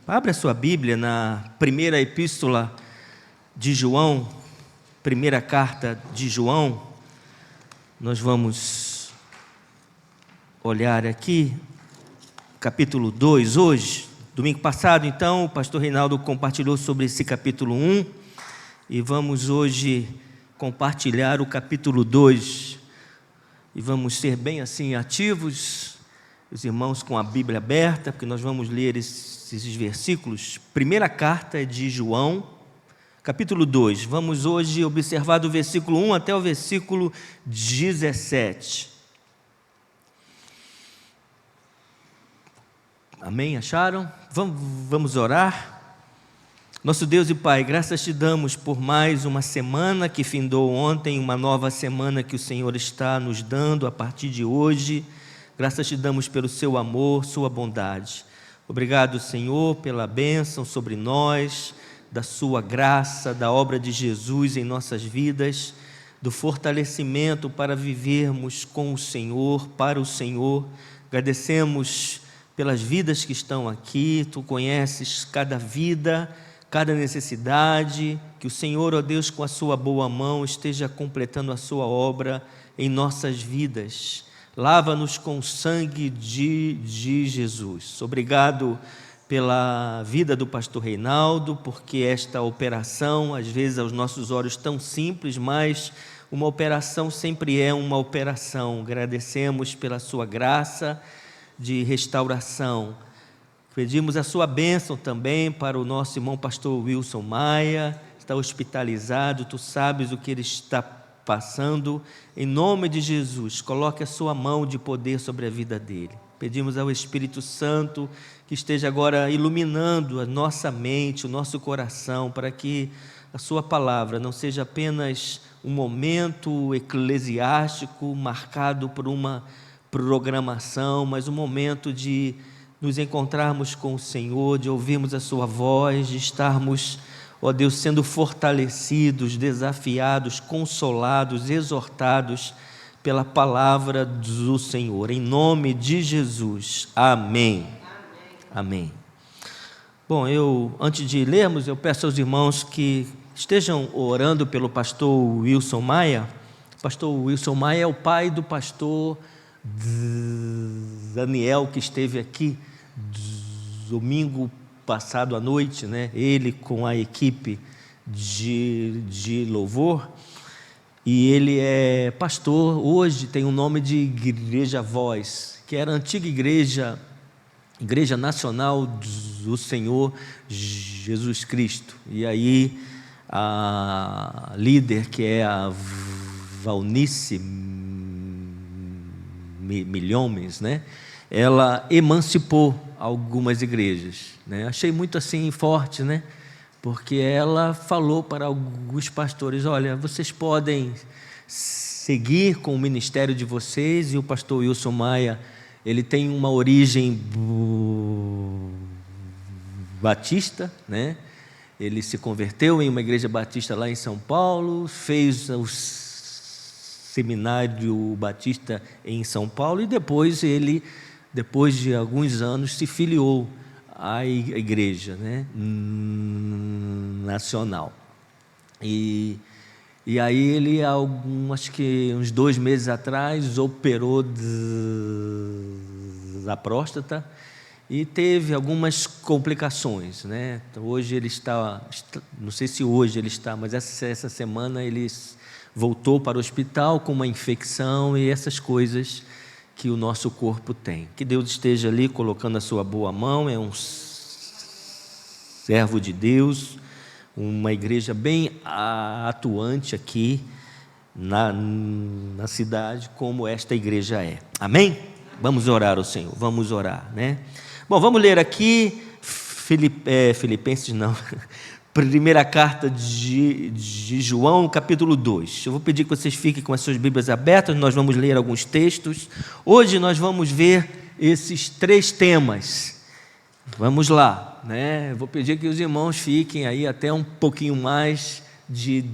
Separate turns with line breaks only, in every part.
Abra sua Bíblia na primeira epístola de João, primeira carta de João. Nós vamos olhar aqui, capítulo 2 hoje. Domingo passado, então, o pastor Reinaldo compartilhou sobre esse capítulo 1 e vamos hoje compartilhar o capítulo 2. E vamos ser bem assim ativos, os irmãos com a Bíblia aberta, porque nós vamos ler esses versículos. Primeira carta de João, capítulo 2. Vamos hoje observar do versículo 1 até o versículo 17. Amém? Acharam? Vamos orar? Nosso Deus e Pai, graças te damos por mais uma semana que findou ontem, uma nova semana que o Senhor está nos dando a partir de hoje. Graças te damos pelo seu amor, sua bondade. Obrigado, Senhor, pela bênção sobre nós, da sua graça, da obra de Jesus em nossas vidas, do fortalecimento para vivermos com o Senhor, para o Senhor. Agradecemos pelas vidas que estão aqui, tu conheces cada vida, cada necessidade, que o Senhor, ó Deus, com a sua boa mão, esteja completando a sua obra em nossas vidas. Lava-nos com o sangue de Jesus. Obrigado pela vida do pastor Reinaldo, porque esta operação, às vezes aos nossos olhos tão simples, mas uma operação sempre é uma operação. Agradecemos pela sua graça de restauração. Pedimos a sua bênção também para o nosso irmão pastor Wilson Maia, está hospitalizado, tu sabes o que ele está passando. Em nome de Jesus, coloque a sua mão de poder sobre a vida dele. Pedimos ao Espírito Santo que esteja agora iluminando a nossa mente, o nosso coração, para que a sua palavra não seja apenas um momento eclesiástico marcado por uma programação, mas um momento de nos encontrarmos com o Senhor, de ouvirmos a sua voz, de estarmos, ó Deus, sendo fortalecidos, desafiados, consolados, exortados pela palavra do Senhor, em nome de Jesus, amém. Amém. Bom, antes de lermos, eu peço aos irmãos que estejam orando pelo pastor Wilson Maia. O pastor Wilson Maia é o pai do pastor Daniel, que esteve aqui domingo passado à noite, né? Ele com a equipe de louvor, e ele é pastor, hoje tem o nome de Igreja Voz, que era a antiga Igreja Nacional do Senhor Jesus Cristo, e aí a líder, que é a Valnice Milhomens, né? Ela emancipou algumas igrejas, né? Achei muito assim forte, né? Porque ela falou para alguns pastores: olha, vocês podem seguir com o ministério de vocês. E o pastor Wilson Maia, ele tem uma origem batista, né? Ele se converteu em uma igreja batista lá em São Paulo, fez o seminário batista em São Paulo e depois de alguns anos, se filiou à igreja, né, nacional. E aí ele, acho que uns 2 meses atrás, operou da próstata e teve algumas complicações, né? Então, hoje ele está, não sei se hoje ele está, mas essa semana ele voltou para o hospital com uma infecção e essas coisas que o nosso corpo tem. Que Deus esteja ali colocando a sua boa mão. É um servo de Deus, uma igreja bem atuante aqui na cidade, como esta igreja é. Amém? Vamos orar ao Senhor, vamos orar, né? Bom, vamos ler aqui Filipenses não, primeira carta de João, capítulo 2. Eu vou pedir que vocês fiquem com as suas Bíblias abertas, nós vamos ler alguns textos. Hoje nós vamos ver esses 3 temas. Vamos lá, né? Eu vou pedir que os irmãos fiquem aí até um pouquinho mais de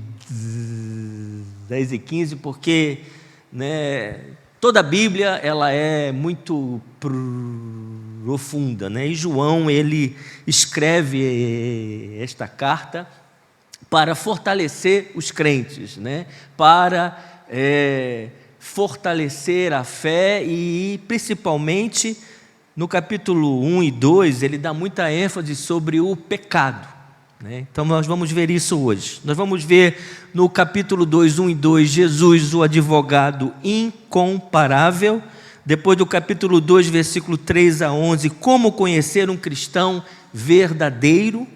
10h15, porque, né, toda a Bíblia ela é muito profunda, né? E João, ele escreve esta carta para fortalecer os crentes, né? Para fortalecer a fé e, principalmente, no capítulo 1 e 2, ele dá muita ênfase sobre o pecado, né? Então, nós vamos ver isso hoje. Nós vamos ver no capítulo 2, 1 e 2, Jesus, o advogado incomparável. Depois do capítulo 2, versículo 3 a 11, como conhecer um cristão verdadeiro.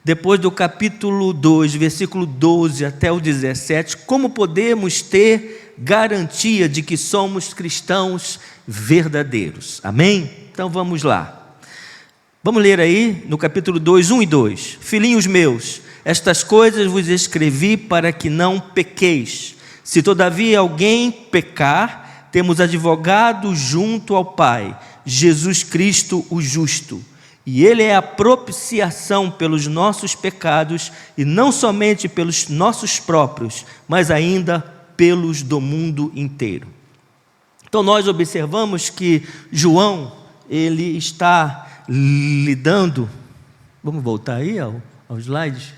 Depois do capítulo 2, versículo 12 até o 17, como podemos ter garantia de que somos cristãos verdadeiros. Amém? Então vamos lá. Vamos ler aí no capítulo 2, 1 e 2. Filhinhos meus, estas coisas vos escrevi para que não pequeis. Se todavia alguém pecar, temos advogado junto ao Pai, Jesus Cristo o justo. E Ele é a propiciação pelos nossos pecados, e não somente pelos nossos próprios, mas ainda pelos do mundo inteiro. Então nós observamos que João, ele está lidando... Vamos voltar aí ao slide?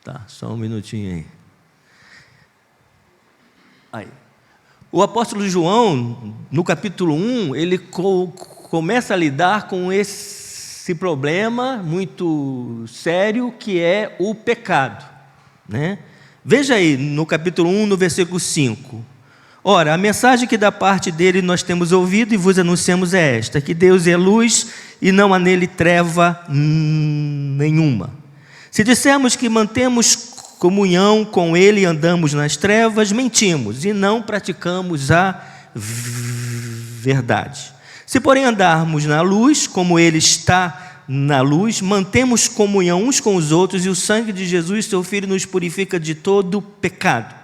Tá, só um minutinho aí. Aí. O apóstolo João, no capítulo 1, ele começa a lidar com esse problema muito sério, que é o pecado, né? Veja aí, no capítulo 1, no versículo 5. Ora, a mensagem que da parte dele nós temos ouvido e vos anunciamos é esta, que Deus é luz e não há nele treva nenhuma. Se dissermos que mantemos comunhão com Ele e andamos nas trevas, mentimos e não praticamos a verdade. Se, porém, andarmos na luz, como Ele está na luz, mantemos comunhão uns com os outros e o sangue de Jesus, seu Filho, nos purifica de todo pecado.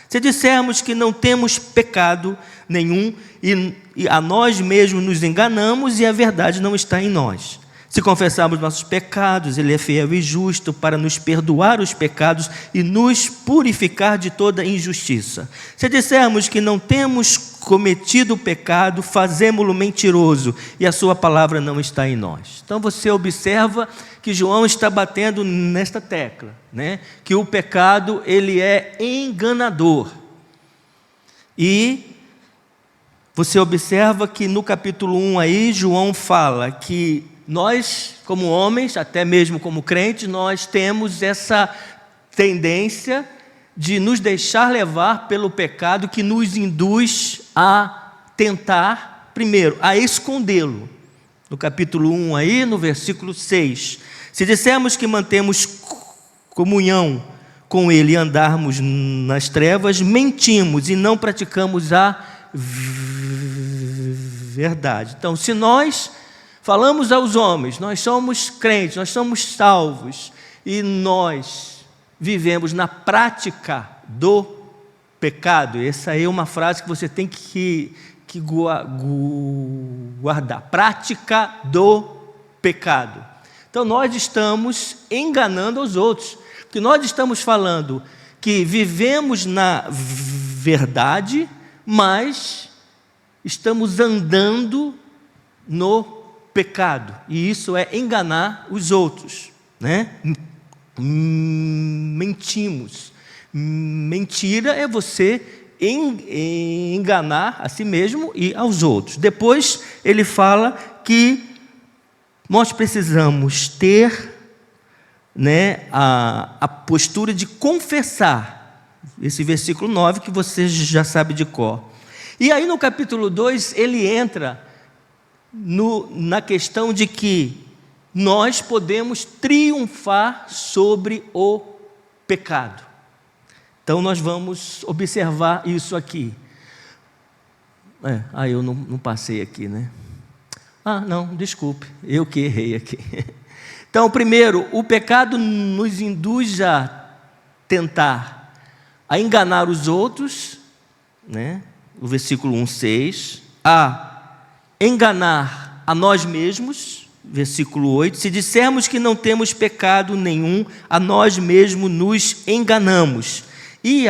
Se dissermos que não temos pecado nenhum e a nós mesmos nos enganamos e a verdade não está em nós. Se confessarmos nossos pecados, Ele é fiel e justo para nos perdoar os pecados e nos purificar de toda injustiça. Se dissermos que não temos cometido pecado, fazemo-lo mentiroso e a sua palavra não está em nós. Então você observa que João está batendo nesta tecla, né? Que o pecado, ele é enganador. E você observa que no capítulo 1 aí, João fala que nós, como homens, até mesmo como crentes, nós temos essa tendência de nos deixar levar pelo pecado que nos induz a tentar, primeiro, a escondê-lo. No capítulo 1 aí, no versículo 6. Se dissermos que mantemos comunhão com Ele e andarmos nas trevas, mentimos e não praticamos a verdade. Então, se nós falamos aos homens, nós somos crentes, nós somos salvos, e nós vivemos na prática do pecado. Essa aí é uma frase que você tem que guardar. Prática do pecado. Então nós estamos enganando os outros, porque nós estamos falando que vivemos na verdade, mas estamos andando no pecado, e isso é enganar os outros, né? Mentimos. Mentira é você enganar a si mesmo e aos outros. Depois ele fala que nós precisamos ter, né, a postura de confessar, esse versículo 9 que você já sabe de cor. E aí no capítulo 2 ele entra na questão de que nós podemos triunfar sobre o pecado. Então nós vamos observar isso aqui. Eu não passei aqui, né? Não, desculpe, eu que errei aqui. Então, primeiro, o pecado nos induz a tentar, a enganar os outros, né? O versículo 1:6, a enganar a nós mesmos, versículo 8, se dissermos que não temos pecado nenhum, a nós mesmos nos enganamos, e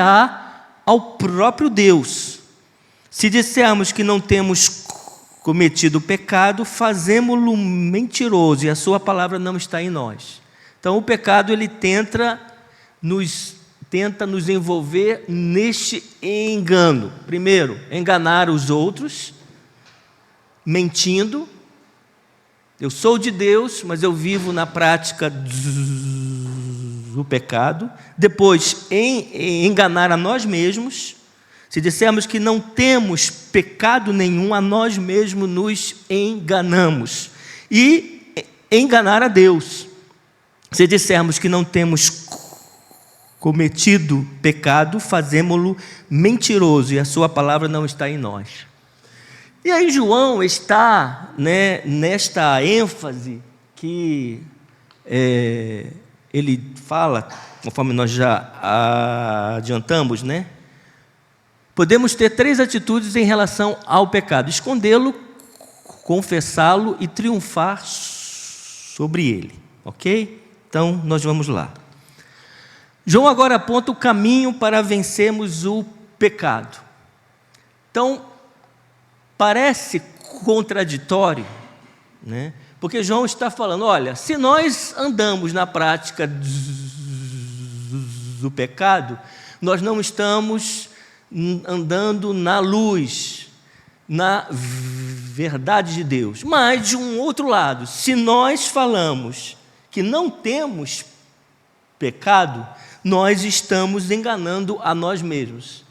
ao próprio Deus. Se dissermos que não temos cometido o pecado, fazemo-lo mentiroso, e a sua palavra não está em nós. Então o pecado, ele tenta nos envolver neste engano. Primeiro, enganar os outros, mentindo. Eu sou de Deus, mas eu vivo na prática do pecado. Depois, enganar a nós mesmos. Se dissermos que não temos pecado nenhum, a nós mesmos nos enganamos. E enganar a Deus. Se dissermos que não temos cometido pecado, fazemo-lo mentiroso, e a sua palavra não está em nós. E aí João está, nesta ênfase que ele fala, conforme nós já adiantamos, podemos ter 3 atitudes em relação ao pecado: escondê-lo, confessá-lo e triunfar sobre ele. Ok? Então, nós vamos lá. João agora aponta o caminho para vencermos o pecado. Então, parece contraditório, porque João está falando, olha, se nós andamos na prática do pecado, nós não estamos andando na luz, na verdade de Deus. Mas, de um outro lado, se nós falamos que não temos pecado, nós estamos enganando a nós mesmos.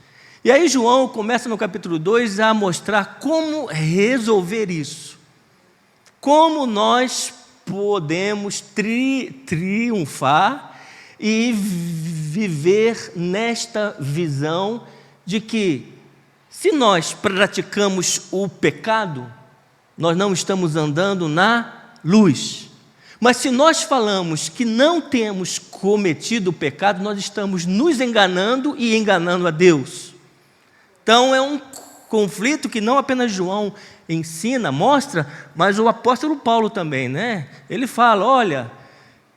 E aí João começa no capítulo 2 a mostrar como resolver isso. Como nós podemos triunfar e viver nesta visão de que, se nós praticamos o pecado, nós não estamos andando na luz. Mas se nós falamos que não temos cometido o pecado, nós estamos nos enganando e enganando a Deus. Então é um conflito que não apenas João ensina, mostra, mas o apóstolo Paulo também, Ele fala, olha,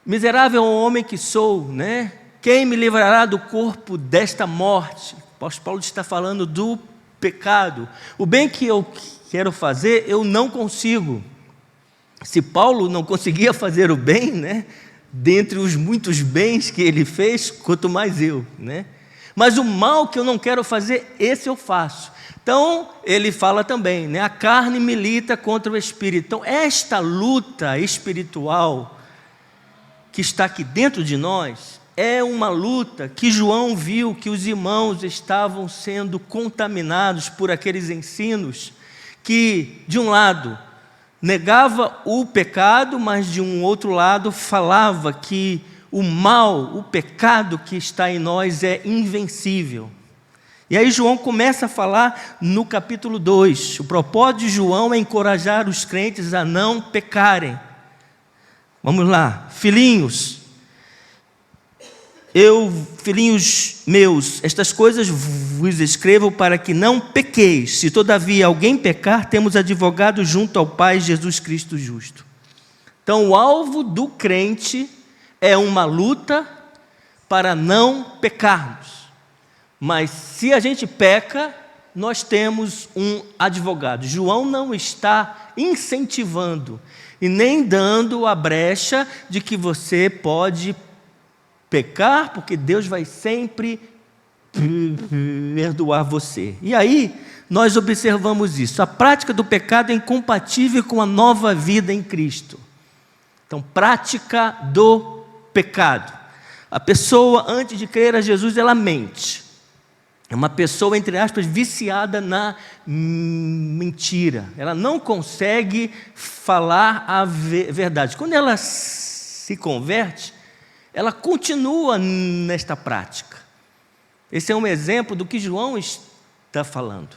miserável homem que sou, quem me livrará do corpo desta morte? O apóstolo Paulo está falando do pecado. O bem que eu quero fazer, eu não consigo. Se Paulo não conseguia fazer o bem, dentre os muitos bens que ele fez, quanto mais eu, Mas o mal que eu não quero fazer, esse eu faço. Então, ele fala também, a carne milita contra o espírito. Então, esta luta espiritual que está aqui dentro de nós, é uma luta que João viu que os irmãos estavam sendo contaminados por aqueles ensinos que, de um lado, negava o pecado, mas de um outro lado falava que o mal, o pecado que está em nós é invencível. E aí João começa a falar no capítulo 2. O propósito de João é encorajar os crentes a não pecarem. Vamos lá. Filhinhos meus, estas coisas vos escrevo para que não pequeis. Se todavia alguém pecar, temos advogado junto ao Pai, Jesus Cristo justo. Então o alvo do crente é uma luta para não pecarmos. Mas se a gente peca, nós temos um advogado. João não está incentivando e nem dando a brecha de que você pode pecar, porque Deus vai sempre perdoar você. E aí, nós observamos isso. A prática do pecado é incompatível com a nova vida em Cristo. Então, prática do pecado. A pessoa, antes de crer a Jesus, ela mente. É uma pessoa, entre aspas, viciada na mentira. Ela não consegue falar a verdade. Quando ela se converte, ela continua nesta prática. Esse é um exemplo do que João está falando,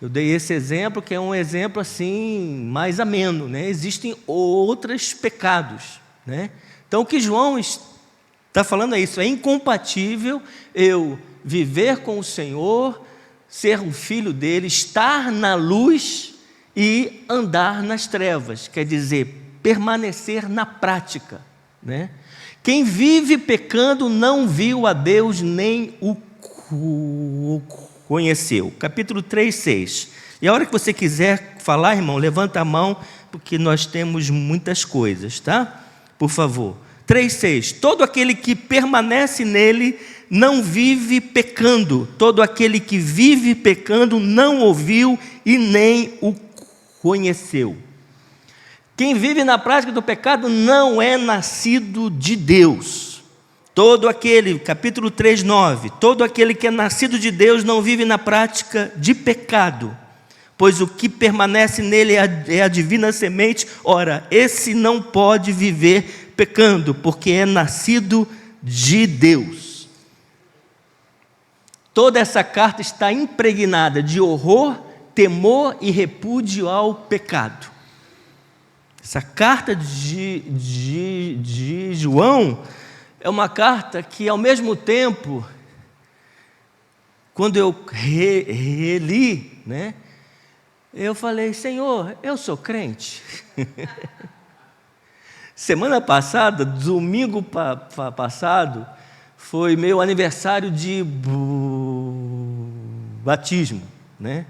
Eu dei esse exemplo, que é um exemplo assim, mais ameno, Existem outros pecados, Então o que João está falando é isso, é incompatível eu viver com o Senhor, ser um filho dele, estar na luz e andar nas trevas, quer dizer, permanecer na prática, Quem vive pecando não viu a Deus nem o conheceu. Capítulo 3:6. E a hora que você quiser falar, irmão, levanta a mão, porque nós temos muitas coisas, tá? Por favor. 3:6. Todo aquele que permanece nele não vive pecando. Todo aquele que vive pecando não ouviu e nem o conheceu. Quem vive na prática do pecado não é nascido de Deus. Todo aquele, capítulo 3:9, todo aquele que é nascido de Deus não vive na prática de pecado, pois o que permanece nele é a divina semente. Ora, esse não pode viver pecando, porque é nascido de Deus. Toda essa carta está impregnada de horror, temor e repúdio ao pecado. Essa carta de João é uma carta que, ao mesmo tempo, quando eu reli, né, eu falei: Senhor, eu sou crente. Semana passada, domingo passado, foi meu aniversário de batismo, né?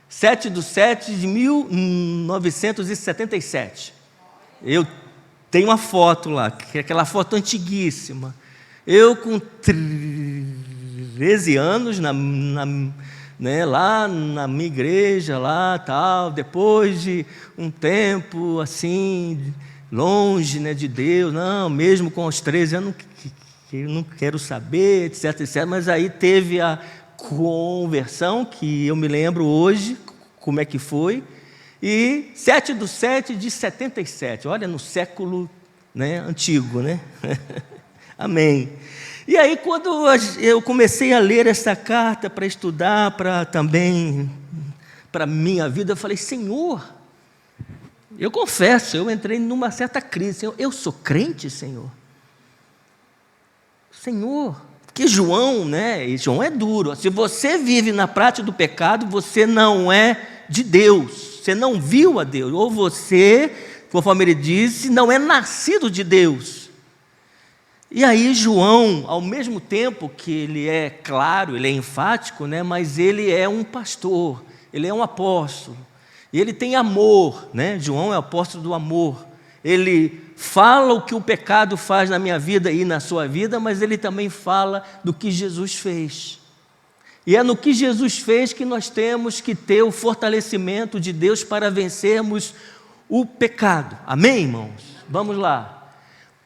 7/7/1977. Eu tenho uma foto lá, que é aquela foto antiguíssima. Eu com 13 anos, né, lá na minha igreja, lá, tal, depois de um tempo assim, longe, né, de Deus, não, mesmo com os 13 anos, eu não quero saber, etc, etc. Mas aí teve a conversão, que eu me lembro hoje como é que foi, e 7/7/77, olha, no século, né, antigo, né? Amém. E aí, quando eu comecei a ler essa carta para estudar, para a minha vida, eu falei: Senhor, eu confesso, eu entrei numa certa crise. Senhor, eu sou crente, Senhor? Senhor, porque João, né? E João é duro. Se você vive na prática do pecado, você não é de Deus. Você não viu a Deus. Ou você, conforme ele disse, não é nascido de Deus. E aí João, ao mesmo tempo que ele é claro, ele é enfático, né? Mas ele é um pastor, ele é um apóstolo. E ele tem amor, né? João é o apóstolo do amor. Ele fala o que o pecado faz na minha vida e na sua vida, mas ele também fala do que Jesus fez. E é no que Jesus fez que nós temos que ter o fortalecimento de Deus para vencermos o pecado. Amém, irmãos? Vamos lá.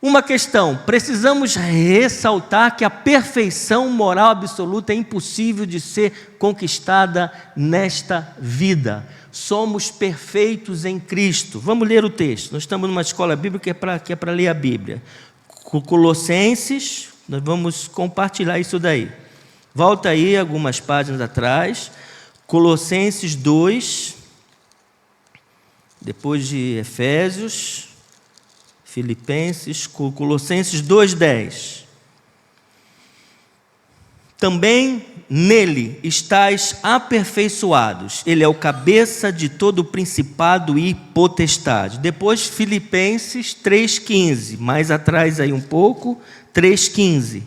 Uma questão: precisamos ressaltar que a perfeição moral absoluta é impossível de ser conquistada nesta vida. Somos perfeitos em Cristo. Vamos ler o texto. Nós estamos numa escola bíblica que é para ler a Bíblia. Colossenses, nós vamos compartilhar isso daí. Volta aí algumas páginas atrás. Colossenses 2, depois de Efésios, Filipenses, Colossenses 2:10. Também nele estáis aperfeiçoados. Ele é o cabeça de todo o principado e potestade. Depois Filipenses 3:15. Mais atrás aí um pouco, 3:15.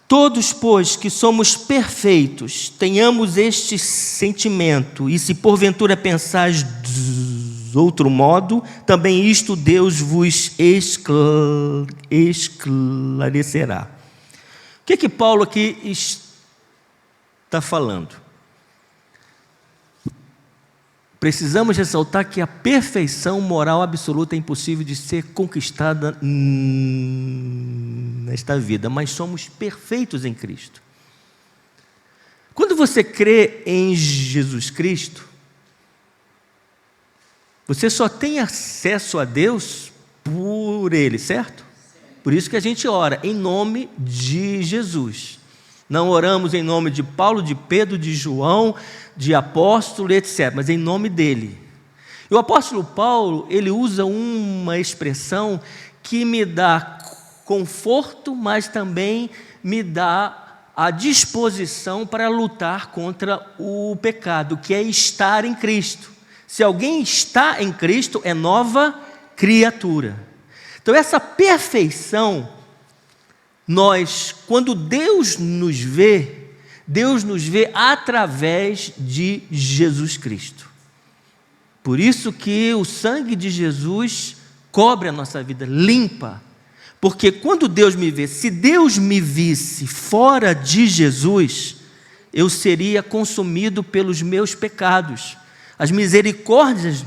Todos, pois, que somos perfeitos, tenhamos este sentimento, e se porventura pensais de outro modo, também isto Deus vos esclarecerá. O que Paulo aqui está falando? Precisamos ressaltar que a perfeição moral absoluta é impossível de ser conquistada nesta vida, mas somos perfeitos em Cristo. Quando você crê em Jesus Cristo, você só tem acesso a Deus por Ele, certo? Por isso que a gente ora em nome de Jesus. Não oramos em nome de Paulo, de Pedro, de João, de apóstolo, etc., mas em nome dele. E o apóstolo Paulo, ele usa uma expressão que me dá conforto, mas também me dá a disposição para lutar contra o pecado, que é estar em Cristo. Se alguém está em Cristo, é nova criatura. Então essa perfeição, quando Deus nos vê, Deus nos vê através de Jesus Cristo. Por isso que o sangue de Jesus cobre a nossa vida, limpa. Porque quando Deus me vê, se Deus me visse fora de Jesus, eu seria consumido pelos meus pecados. As misericórdias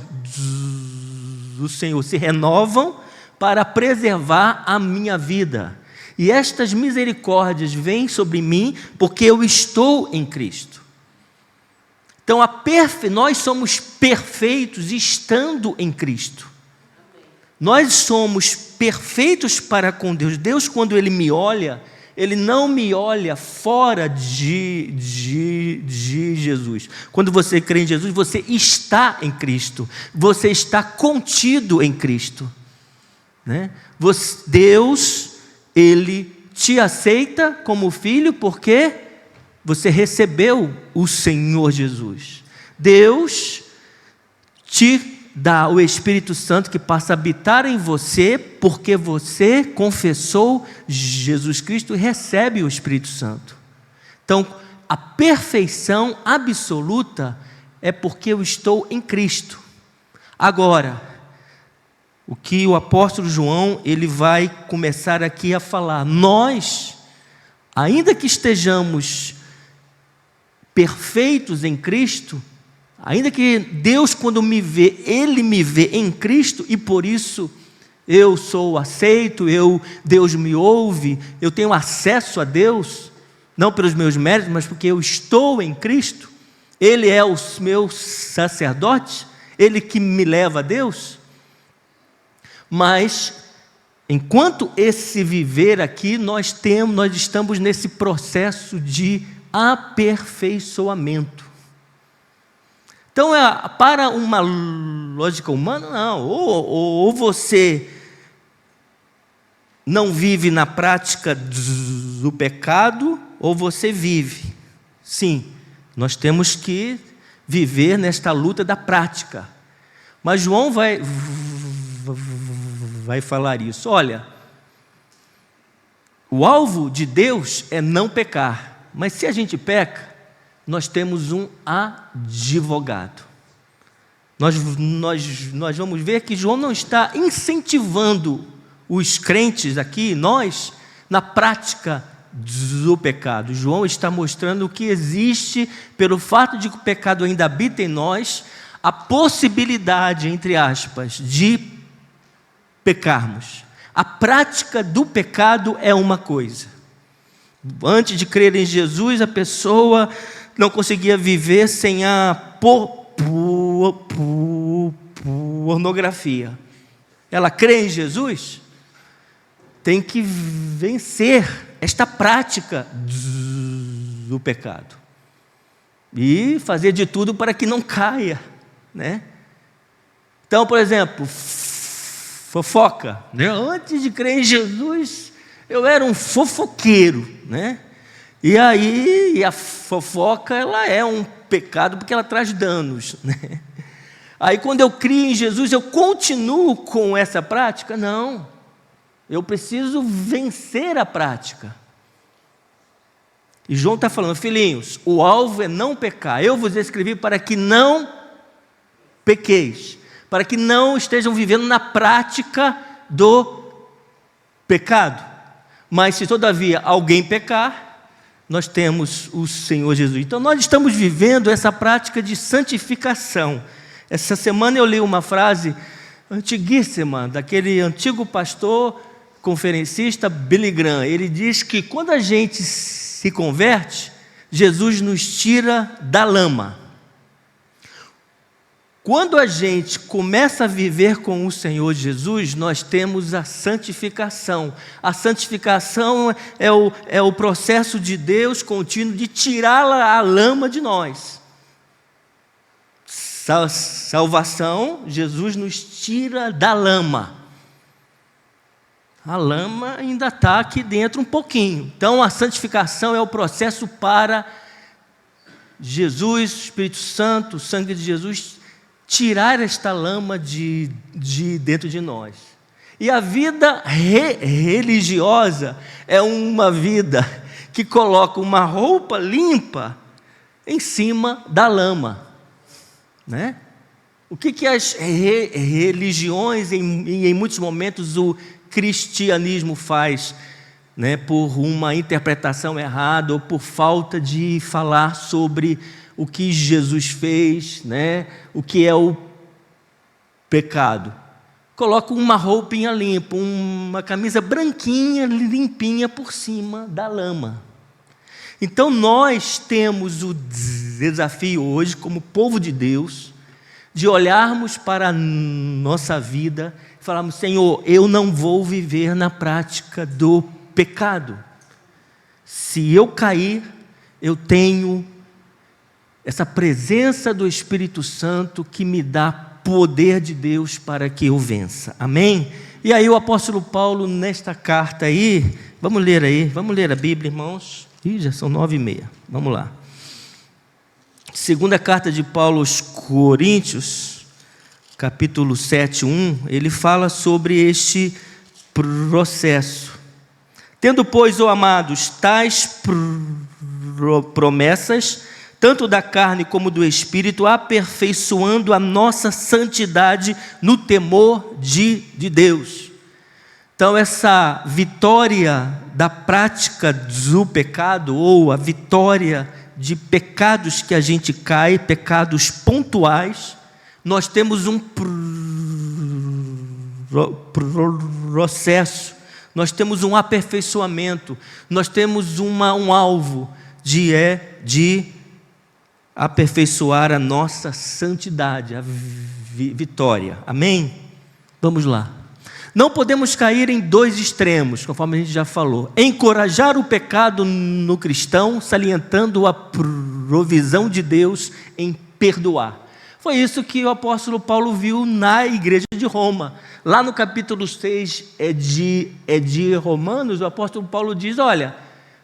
do Senhor se renovam para preservar a minha vida. E estas misericórdias vêm sobre mim porque eu estou em Cristo. Então, nós somos perfeitos estando em Cristo. Nós somos perfeitos para com Deus. Deus, quando Ele me olha, Ele não me olha fora de Jesus. Quando você crê em Jesus, você está em Cristo. Você está contido em Cristo. Né? Deus, Ele te aceita como filho porque você recebeu o Senhor Jesus. Deus te dá o Espírito Santo que passa a habitar em você porque você confessou Jesus Cristo e recebe o Espírito Santo. Então, a perfeição absoluta é porque eu estou em Cristo. Agora, o que o apóstolo João, ele vai começar aqui a falar, nós, ainda que estejamos perfeitos em Cristo, ainda que Deus, quando me vê, Ele me vê em Cristo, e por isso eu sou aceito, Deus me ouve, eu tenho acesso a Deus, não pelos meus méritos, mas porque eu estou em Cristo, Ele é o meu sacerdote, Ele que me leva a Deus. Mas, enquanto esse viver aqui, nós estamos nesse processo de aperfeiçoamento. Então, para uma lógica humana, não. Ou você não vive na prática do pecado, ou você vive. Sim, nós temos que viver nesta luta da prática. Mas João vai falar isso. Olha, o alvo de Deus é não pecar. Mas se a gente peca, nós temos um advogado. Nós vamos ver que João não está incentivando os crentes aqui, nós, na prática do pecado. João está mostrando que existe, pelo fato de que o pecado ainda habita em nós, a possibilidade, entre aspas, de pecarmos. A prática do pecado é uma coisa. Antes de crer em Jesus, a pessoa não conseguia viver sem a pornografia. Ela crê em Jesus, tem que vencer esta prática do pecado e fazer de tudo para que não caia, né? Então, por exemplo, fofoca, né? Antes de crer em Jesus, eu era um fofoqueiro, né? E aí, a fofoca, ela é um pecado porque ela traz danos, né? Aí, quando eu crio em Jesus, eu continuo com essa prática? Não, eu preciso vencer a prática. E João está falando, filhinhos, o alvo é não pecar. Eu vos escrevi para que não pequeis, para que não estejam vivendo na prática do pecado. Mas se todavia alguém pecar, nós temos o Senhor Jesus. Então nós estamos vivendo essa prática de santificação. Essa semana eu li uma frase antiguíssima, daquele antigo pastor conferencista Billy Graham. Ele diz que quando a gente se converte, Jesus nos tira da lama. Quando a gente começa a viver com o Senhor Jesus, nós temos a santificação. A santificação é o processo de Deus contínuo de tirar a lama de nós. Salvação, Jesus nos tira da lama. A lama ainda está aqui dentro um pouquinho. Então a santificação é o processo para Jesus, o Espírito Santo, o sangue de Jesus, tirar esta lama de dentro de nós. E a vida religiosa é uma vida que coloca uma roupa limpa em cima da lama, né? O que as religiões, em muitos momentos o cristianismo faz, né, por uma interpretação errada ou por falta de falar sobre o que Jesus fez, né, o que é o pecado. Coloca uma roupinha limpa, uma camisa branquinha, limpinha por cima da lama. Então nós temos o desafio hoje, como povo de Deus, de olharmos para a nossa vida e falarmos: Senhor, eu não vou viver na prática do pecado. Se eu cair, eu tenho essa presença do Espírito Santo que me dá poder de Deus para que eu vença. Amém? E aí o apóstolo Paulo, nesta carta aí, vamos ler a Bíblia, irmãos. Ih, já são 9h30, vamos lá. Segunda carta de Paulo aos Coríntios, capítulo 7:1, ele fala sobre este processo. Tendo, pois, ó amados, tais promessas, tanto da carne como do Espírito, aperfeiçoando a nossa santidade no temor de Deus. Então, essa vitória da prática do pecado, ou a vitória de pecados que a gente cai, pecados pontuais, nós temos um processo, nós temos um aperfeiçoamento, nós temos um alvo de aperfeiçoar a nossa santidade, a vitória. Amém? Vamos lá. Não podemos cair em dois extremos, conforme a gente já falou: encorajar o pecado no cristão, salientando a provisão de Deus em perdoar. Foi isso que o apóstolo Paulo viu na igreja de Roma. Lá no capítulo 6 de Romanos, o apóstolo Paulo diz: olha,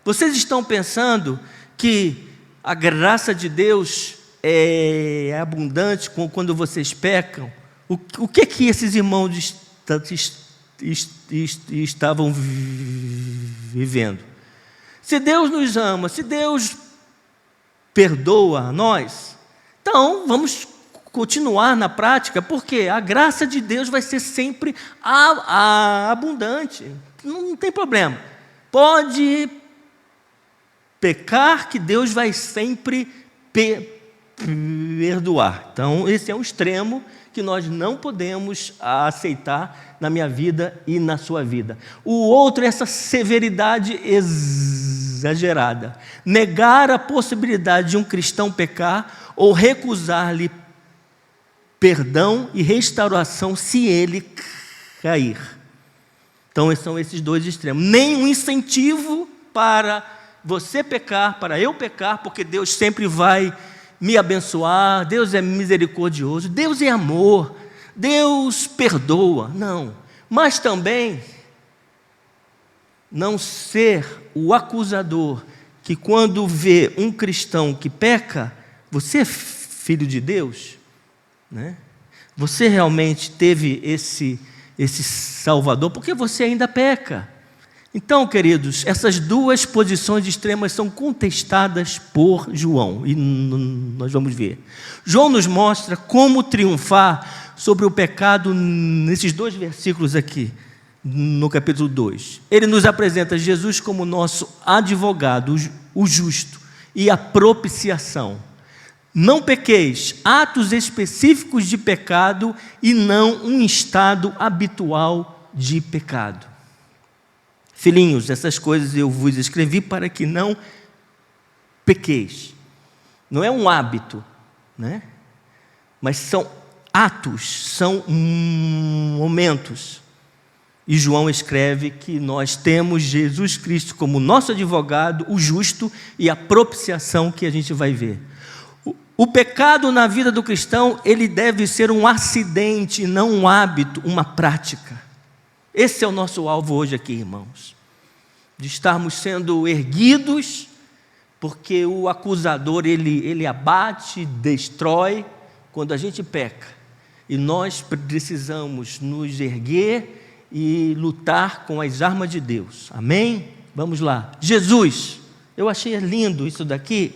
vocês estão pensando que a graça de Deus é abundante quando vocês pecam? O que esses irmãos estavam vivendo? Se Deus nos ama, se Deus perdoa a nós, então vamos continuar na prática, porque a graça de Deus vai ser sempre abundante, não tem problema. Pode pecar que Deus vai sempre perdoar. Então esse é um extremo que nós não podemos aceitar na minha vida e na sua vida. O outro é essa severidade exagerada, negar a possibilidade de um cristão pecar ou recusar-lhe perdão e restauração se ele cair. Então são esses dois extremos. Nenhum incentivo para você pecar, para eu pecar, porque Deus sempre vai me abençoar, Deus é misericordioso, Deus é amor, Deus perdoa. Não, mas também não ser o acusador que, quando vê um cristão que peca, você é filho de Deus, né? Você realmente teve esse Salvador, porque você ainda peca. Então, queridos, essas duas posições extremas são contestadas por João, e nós vamos ver. João nos mostra como triunfar sobre o pecado nesses dois versículos aqui, no capítulo 2. Ele nos apresenta Jesus como nosso advogado, o justo, e a propiciação. Não pequeis, atos específicos de pecado e não um estado habitual de pecado. Filhinhos, essas coisas eu vos escrevi para que não pequeis. Não é um hábito, né? Mas são atos, são momentos. E João escreve que nós temos Jesus Cristo como nosso advogado, o justo, e a propiciação que a gente vai ver. O pecado na vida do cristão, ele deve ser um acidente, não um hábito, uma prática. Esse é o nosso alvo hoje aqui, irmãos. De estarmos sendo erguidos, porque o acusador, ele abate, destrói, quando a gente peca. E nós precisamos nos erguer e lutar com as armas de Deus. Amém? Vamos lá. Jesus, Eu achei lindo isso daqui,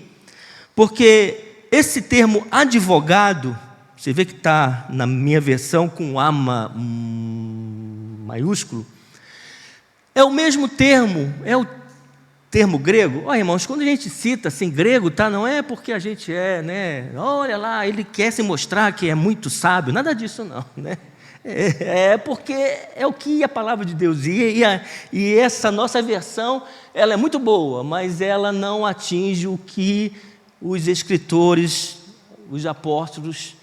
porque esse termo advogado, você vê que está na minha versão com A maiúsculo, é o mesmo termo, é o termo grego. Olha, irmãos, quando a gente cita assim grego, tá, não é porque a gente é, né? Olha lá, ele quer se mostrar que é muito sábio, nada disso não, né? É porque é o que a palavra de Deus diz, e essa nossa versão, ela é muito boa, mas ela não atinge o que os escritores, os apóstolos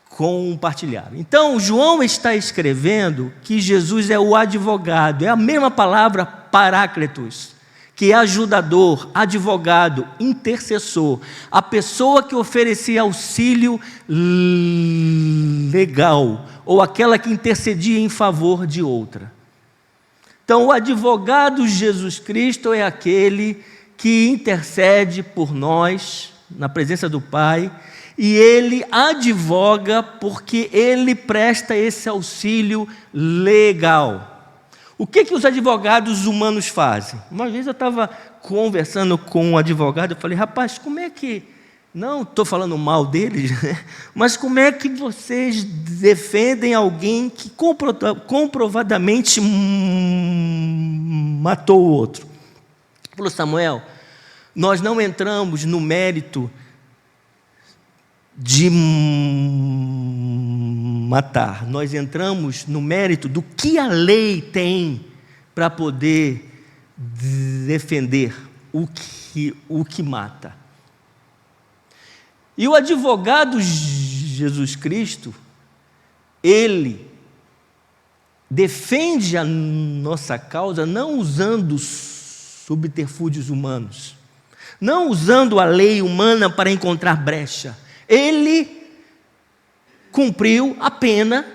compartilharam. Então, João está escrevendo que Jesus é o advogado, é a mesma palavra paráclitos, que é ajudador, advogado, intercessor, a pessoa que oferecia auxílio legal, ou aquela que intercedia em favor de outra. Então, o advogado Jesus Cristo é aquele que intercede por nós, na presença do Pai, e ele advoga porque ele presta esse auxílio legal. O que os advogados humanos fazem? Uma vez eu estava conversando com um advogado, eu falei, rapaz, como é que, não estou falando mal deles, mas como é que vocês defendem alguém que comprovadamente matou o outro? Ele falou, Samuel, nós não entramos no mérito de matar, nós entramos no mérito do que a lei tem para poder defender o que mata. E o advogado Jesus Cristo, ele defende a nossa causa não usando subterfúgios humanos, não usando a lei humana para encontrar brecha. Ele cumpriu a pena,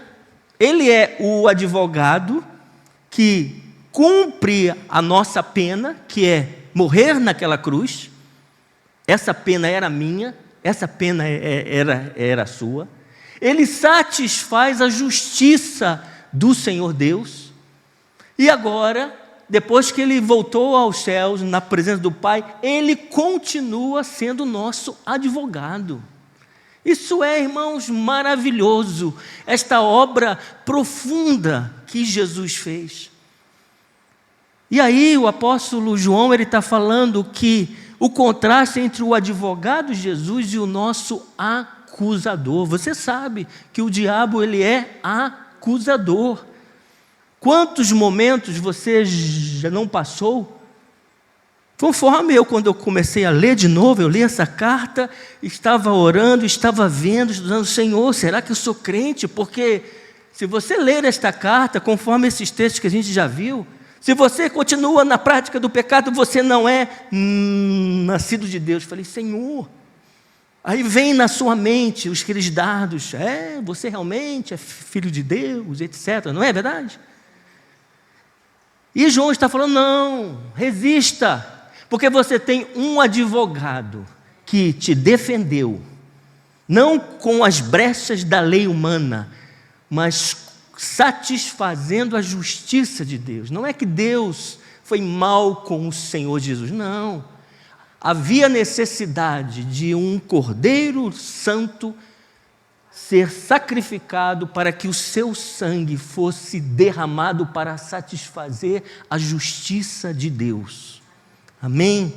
ele é o advogado que cumpre a nossa pena, que é morrer naquela cruz. Essa pena era minha, essa pena era sua. Ele satisfaz a justiça do Senhor Deus. E agora, depois que ele voltou aos céus, na presença do Pai, ele continua sendo nosso advogado. Isso é, irmãos, maravilhoso, esta obra profunda que Jesus fez. E aí o apóstolo João, ele está falando que o contraste entre o advogado Jesus e o nosso acusador. Você sabe que o diabo, ele é acusador. Quantos momentos você já não passou? Conforme quando eu comecei a ler de novo, eu li essa carta, estava orando, estava vendo, estudando, Senhor, será que eu sou crente? Porque se você ler esta carta, conforme esses textos que a gente já viu, se você continua na prática do pecado, você não é nascido de Deus. Eu falei, Senhor, aí vem na sua mente os aqueles dardos, você realmente é filho de Deus, etc. Não é verdade? E João está falando, não, resista. Porque você tem um advogado que te defendeu, não com as brechas da lei humana, mas satisfazendo a justiça de Deus. Não é que Deus foi mal com o Senhor Jesus, não. Havia necessidade de um Cordeiro Santo ser sacrificado para que o seu sangue fosse derramado para satisfazer a justiça de Deus. Amém?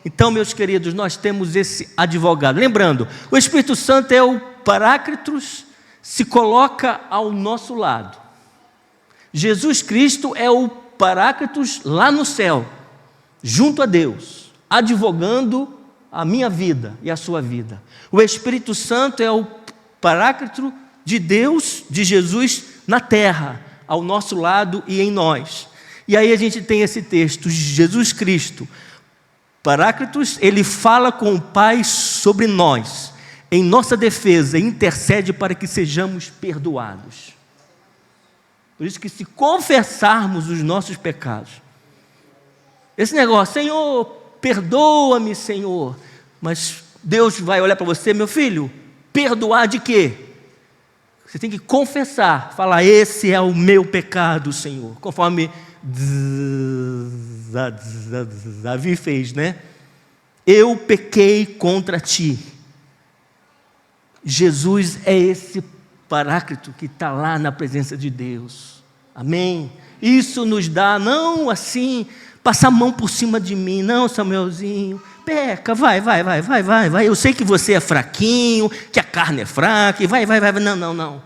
Então, meus queridos, nós temos esse advogado. Lembrando, o Espírito Santo é o Paráclitos, se coloca ao nosso lado. Jesus Cristo é o Paráclitos lá no céu, junto a Deus, advogando a minha vida e a sua vida. O Espírito Santo é o Paráclito de Deus, de Jesus, na terra, ao nosso lado e em nós. E aí a gente tem esse texto, Jesus Cristo, Paráclitos, ele fala com o Pai sobre nós, em nossa defesa, intercede para que sejamos perdoados. Por isso que se confessarmos os nossos pecados, esse negócio, Senhor, perdoa-me, Senhor, mas Deus vai olhar para você, meu filho, perdoar de quê? Você tem que confessar, falar, esse é o meu pecado, Senhor, conforme Davi fez, né? eu pequei contra ti. Jesus é esse Paráclito que está lá na presença de Deus. Amém? Isso nos dá, não assim, passar a mão por cima de mim. Não, Samuelzinho, peca, vai. Eu sei que você é fraquinho, que a carne é fraca, vai. Não.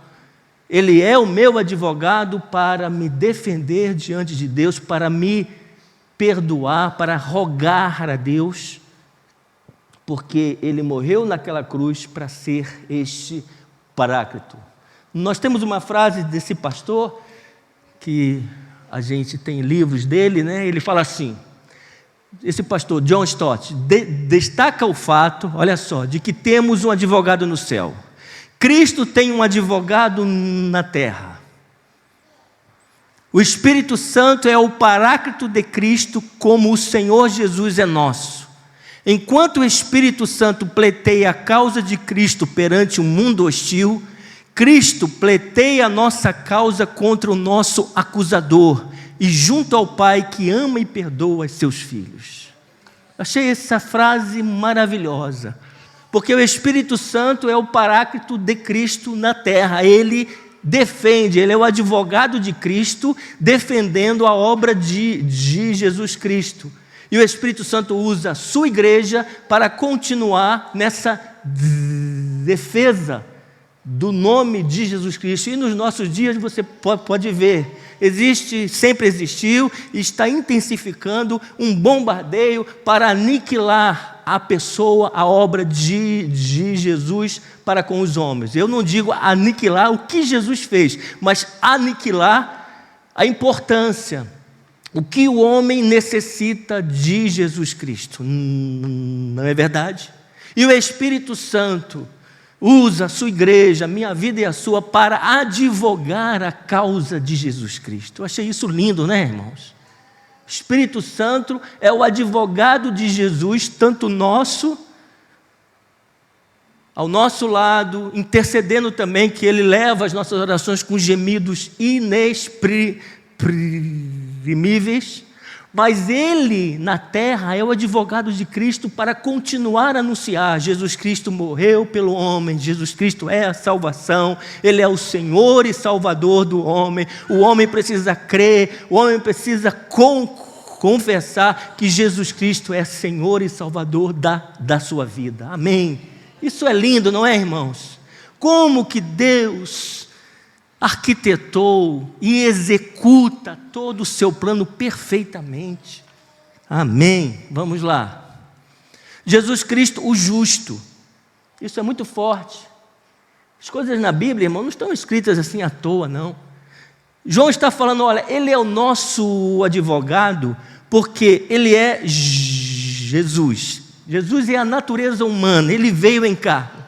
Ele é o meu advogado para me defender diante de Deus, para me perdoar, para rogar a Deus, porque Ele morreu naquela cruz para ser este Paráclito. Nós temos uma frase desse pastor, que a gente tem livros dele, né? Ele fala assim, esse pastor John Stott destaca o fato, olha só, de que temos um advogado no céu. Cristo tem um advogado na terra. O Espírito Santo é o Paráclito de Cristo, como o Senhor Jesus é nosso. Enquanto o Espírito Santo pleiteia a causa de Cristo perante um mundo hostil, Cristo pleiteia a nossa causa contra o nosso acusador e junto ao Pai que ama e perdoa seus filhos. Achei essa frase maravilhosa, porque o Espírito Santo é o Paráclito de Cristo na terra. Ele defende, ele é o advogado de Cristo, defendendo a obra de Jesus Cristo. E o Espírito Santo usa a sua igreja para continuar nessa defesa do nome de Jesus Cristo. E nos nossos dias você pode ver, sempre existiu e está intensificando um bombardeio para aniquilar a pessoa, a obra de Jesus para com os homens. Eu não digo aniquilar o que Jesus fez, mas aniquilar a importância, o que o homem necessita de Jesus Cristo. Não é verdade? E o Espírito Santo usa a sua igreja, a minha vida e a sua, para advogar a causa de Jesus Cristo. Eu achei isso lindo, né, irmãos? O Espírito Santo é o advogado de Jesus, tanto ao nosso lado, intercedendo também, que Ele leva as nossas orações com gemidos inexprimíveis, mas Ele, na terra, é o advogado de Cristo para continuar a anunciar: Jesus Cristo morreu pelo homem, Jesus Cristo é a salvação, Ele é o Senhor e Salvador do homem. O homem precisa crer, o homem precisa confessar que Jesus Cristo é Senhor e Salvador da sua vida. Amém? Isso é lindo, não é, irmãos? Como que Deus arquitetou e executa todo o seu plano perfeitamente. Amém. Vamos lá. Jesus Cristo, o justo. Isso é muito forte. As coisas na Bíblia, irmão, não estão escritas assim à toa, não. João está falando, olha, Ele é o nosso advogado, porque Ele é Jesus. Jesus é a natureza humana, Ele veio em carne.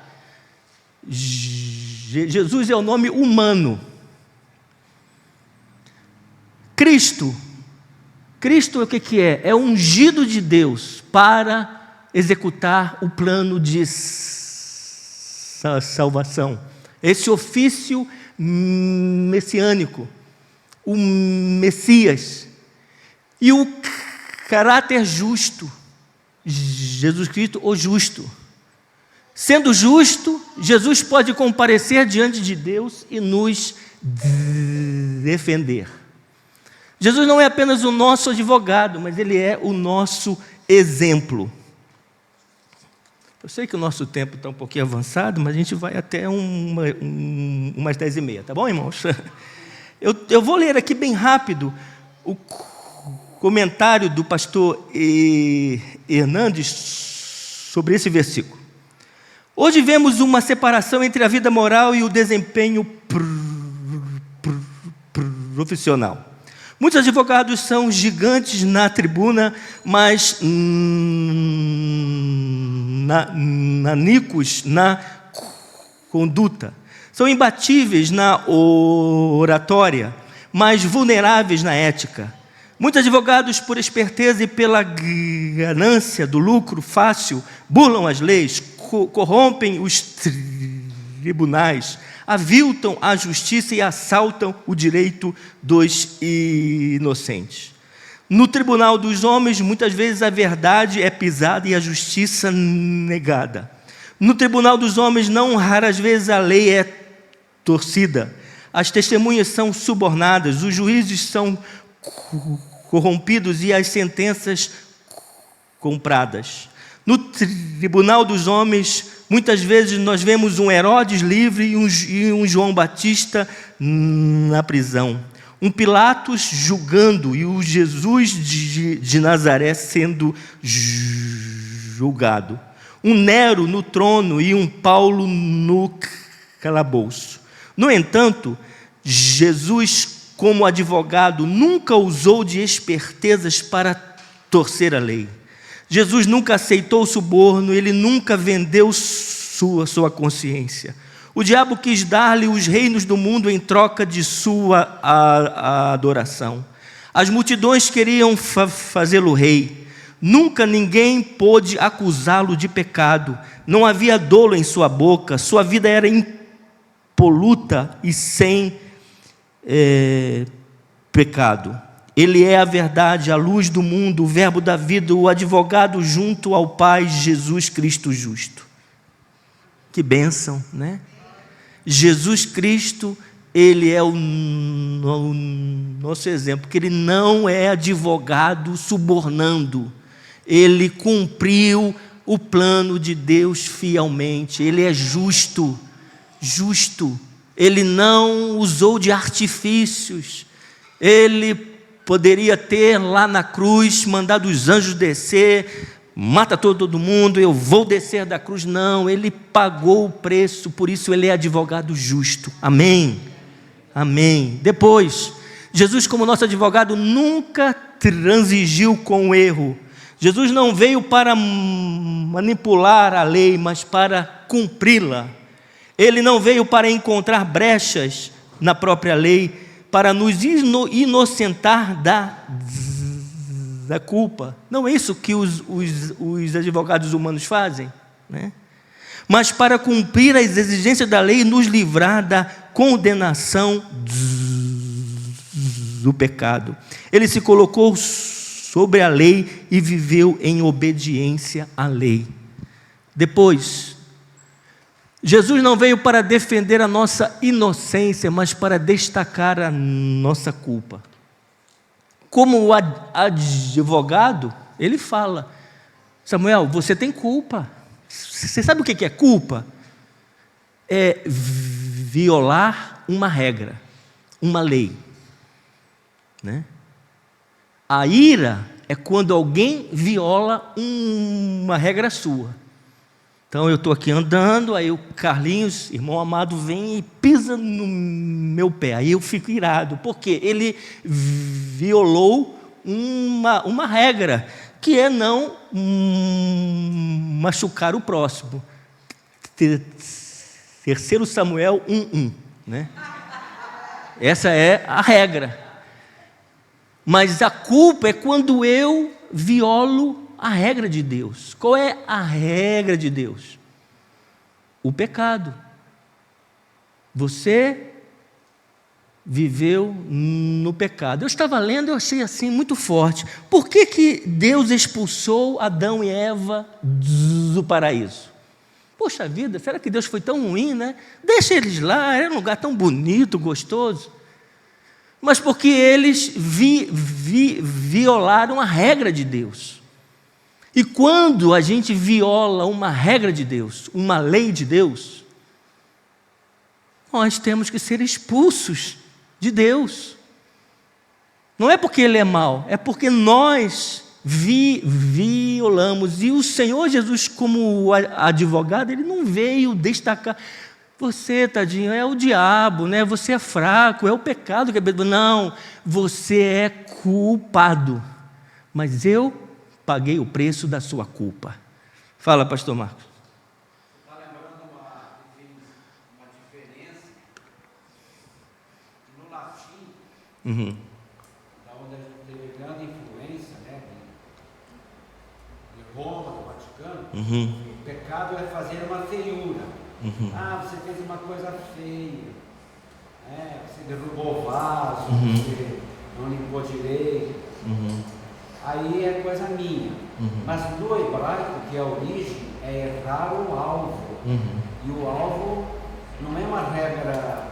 Jesus é o nome humano. Cristo o que é? É o ungido de Deus para executar o plano de salvação. Esse ofício messiânico, o Messias. E o caráter justo, Jesus Cristo, o justo. Sendo justo, Jesus pode comparecer diante de Deus e nos defender. Jesus não é apenas o nosso advogado, mas Ele é o nosso exemplo. Eu sei que o nosso tempo está um pouquinho avançado, mas a gente vai até umas 10h30, tá bom, irmãos? Eu vou ler aqui bem rápido o comentário do pastor Hernandes sobre esse versículo. Hoje vemos uma separação entre a vida moral e o desempenho profissional. Muitos advogados são gigantes na tribuna, mas nanicos na conduta. São imbatíveis na oratória, mas vulneráveis na ética. Muitos advogados, por esperteza e pela ganância do lucro fácil, burlam as leis, corrompem os tribunais, aviltam a justiça e assaltam o direito dos inocentes. No tribunal dos homens, muitas vezes a verdade é pisada e a justiça negada. No tribunal dos homens, não raras vezes a lei é torcida. As testemunhas são subornadas, os juízes são corrompidos e as sentenças compradas. No tribunal dos homens, muitas vezes nós vemos um Herodes livre e um João Batista na prisão. Um Pilatos julgando e o Jesus de Nazaré sendo julgado. Um Nero no trono e um Paulo no calabouço. No entanto, Jesus, como advogado, nunca usou de espertezas para torcer a lei. Jesus nunca aceitou suborno, ele nunca vendeu sua consciência. O diabo quis dar-lhe os reinos do mundo em troca de sua adoração. As multidões queriam fazê-lo rei. Nunca ninguém pôde acusá-lo de pecado. Não havia dolo em sua boca. Sua vida era impoluta e sem pecado. Ele é a verdade, a luz do mundo, o verbo da vida, o advogado junto ao Pai, Jesus Cristo justo. Que bênção, né? Jesus Cristo, Ele é o nosso exemplo, porque Ele não é advogado subornando. Ele cumpriu o plano de Deus fielmente. Ele é justo. Ele não usou de artifícios. Ele poderia ter lá na cruz mandado os anjos descer, mata todo mundo, eu vou descer da cruz. Não, ele pagou o preço, por isso ele é advogado justo. Amém. Depois, Jesus, como nosso advogado, nunca transigiu com o erro. Jesus não veio para manipular a lei, mas para cumpri-la. Ele não veio para encontrar brechas na própria lei, para nos inocentar da culpa. Não é isso que os advogados humanos fazem, né? Mas para cumprir as exigências da lei e nos livrar da condenação do pecado. Ele se colocou sobre a lei e viveu em obediência à lei. Depois, Jesus não veio para defender a nossa inocência, mas para destacar a nossa culpa. Como advogado, ele fala: Samuel, você tem culpa. Você sabe o que é culpa? É violar uma regra, uma lei, né? A ira é quando alguém viola uma regra sua. Então eu estou aqui andando, aí o Carlinhos, irmão amado, vem e pisa no meu pé. Aí eu fico irado, porque ele violou uma regra, que é não machucar o próximo. 3 Samuel 1:1, né? Essa é a regra. Mas a culpa é quando eu violo a regra de Deus. Qual é a regra de Deus? O pecado. Você viveu no pecado. Eu estava lendo, eu achei assim muito forte. Por que Deus expulsou Adão e Eva do paraíso? Poxa vida, será que Deus foi tão ruim, né? Deixa eles lá, era um lugar tão bonito, gostoso. Mas porque eles violaram a regra de Deus. E quando a gente viola uma regra de Deus, uma lei de Deus, nós temos que ser expulsos de Deus. Não é porque Ele é mau, é porque nós violamos. E o Senhor Jesus, como advogado, Ele não veio destacar: você, tadinho, é o diabo, né? Você é fraco, é o pecado que é... Não, você é culpado, mas eu paguei o preço da sua culpa. Fala, pastor Marcos.
Está lembrando uma diferença no latim, da onde a gente teve grande influência, né, de Roma, do Vaticano. O pecado é fazer uma feiura. Você fez uma coisa feia, você derrubou o vaso, você não limpou direito. aí é coisa minha. Mas no hebraico, que é a origem, é errar o alvo. E o alvo não é uma regra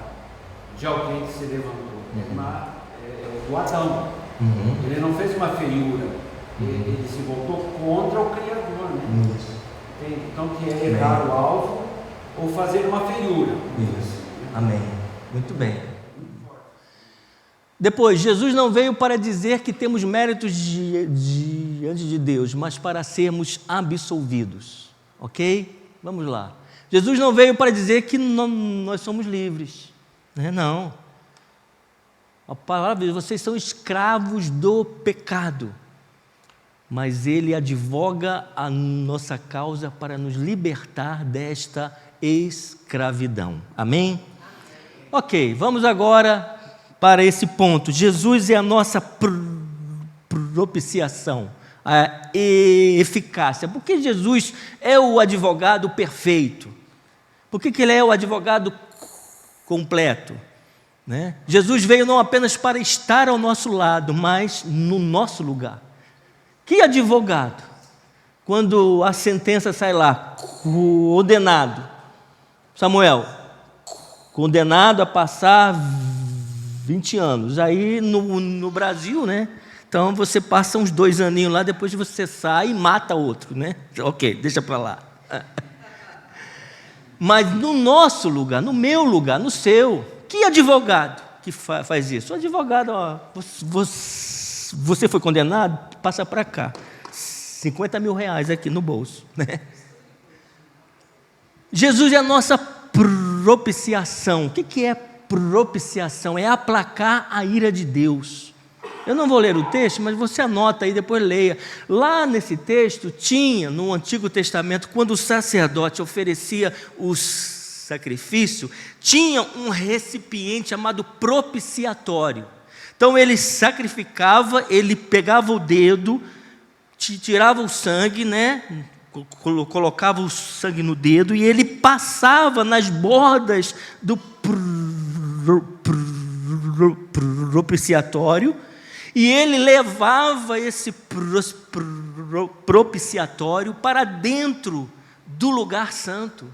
de alguém que se levantou, é do Adão. Ele não fez uma feiura, ele se voltou contra o Criador, né? Então, que é errar o alvo ou fazer uma feiura.
Amém. Muito bem. Depois, Jesus não veio para dizer que temos méritos diante de Deus, mas para sermos absolvidos. Ok? Vamos lá. Jesus não veio para dizer que nós somos livres. Não. A palavra diz: vocês são escravos do pecado. Mas Ele advoga a nossa causa para nos libertar desta escravidão. Amém? Ok, vamos agora para esse ponto. Jesus é a nossa propiciação, a eficácia. Por que Jesus é o advogado perfeito? Por que Ele é o advogado completo? Jesus veio não apenas para estar ao nosso lado, mas no nosso lugar. Que advogado? Quando a sentença sai lá, condenado, Samuel, condenado a passar 20 anos, aí no Brasil, então você passa uns 2 aninhos lá, depois você sai e mata outro, Ok, deixa para lá. Mas no nosso lugar, no meu lugar, no seu, que advogado que faz isso? O advogado, você foi condenado? Passa para cá, 50 mil reais aqui no bolso, Jesus é a nossa propiciação. O que é propiciação? É aplacar a ira de Deus. Eu não vou ler o texto, mas você anota aí, depois leia. Lá nesse texto tinha, no Antigo Testamento, quando o sacerdote oferecia o sacrifício, tinha um recipiente chamado propiciatório. Então ele sacrificava, ele pegava o dedo, tirava o sangue, colocava o sangue no dedo e ele passava nas bordas do propiciatório e ele levava esse propiciatório para dentro do lugar santo,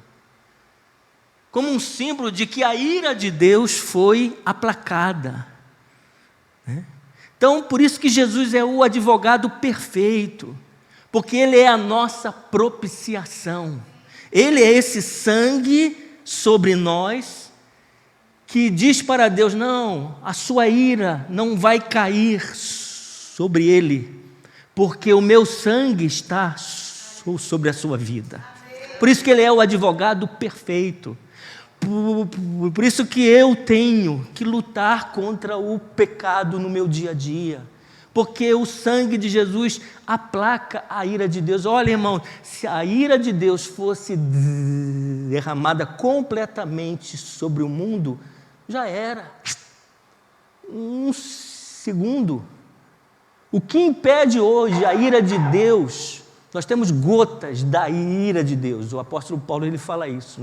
como um símbolo de que a ira de Deus foi aplacada. Então, por isso que Jesus é o advogado perfeito, porque Ele é a nossa propiciação. Ele é esse sangue sobre nós, que diz para Deus: não, a sua ira não vai cair sobre Ele, porque o meu sangue está sobre a sua vida. Por isso que Ele é o advogado perfeito. Por isso que eu tenho que lutar contra o pecado no meu dia a dia, porque o sangue de Jesus aplaca a ira de Deus. Olha, irmão, se a ira de Deus fosse derramada completamente sobre o mundo, já era. Um segundo. O que impede hoje a ira de Deus? Nós temos gotas da ira de Deus. O apóstolo Paulo, ele fala isso,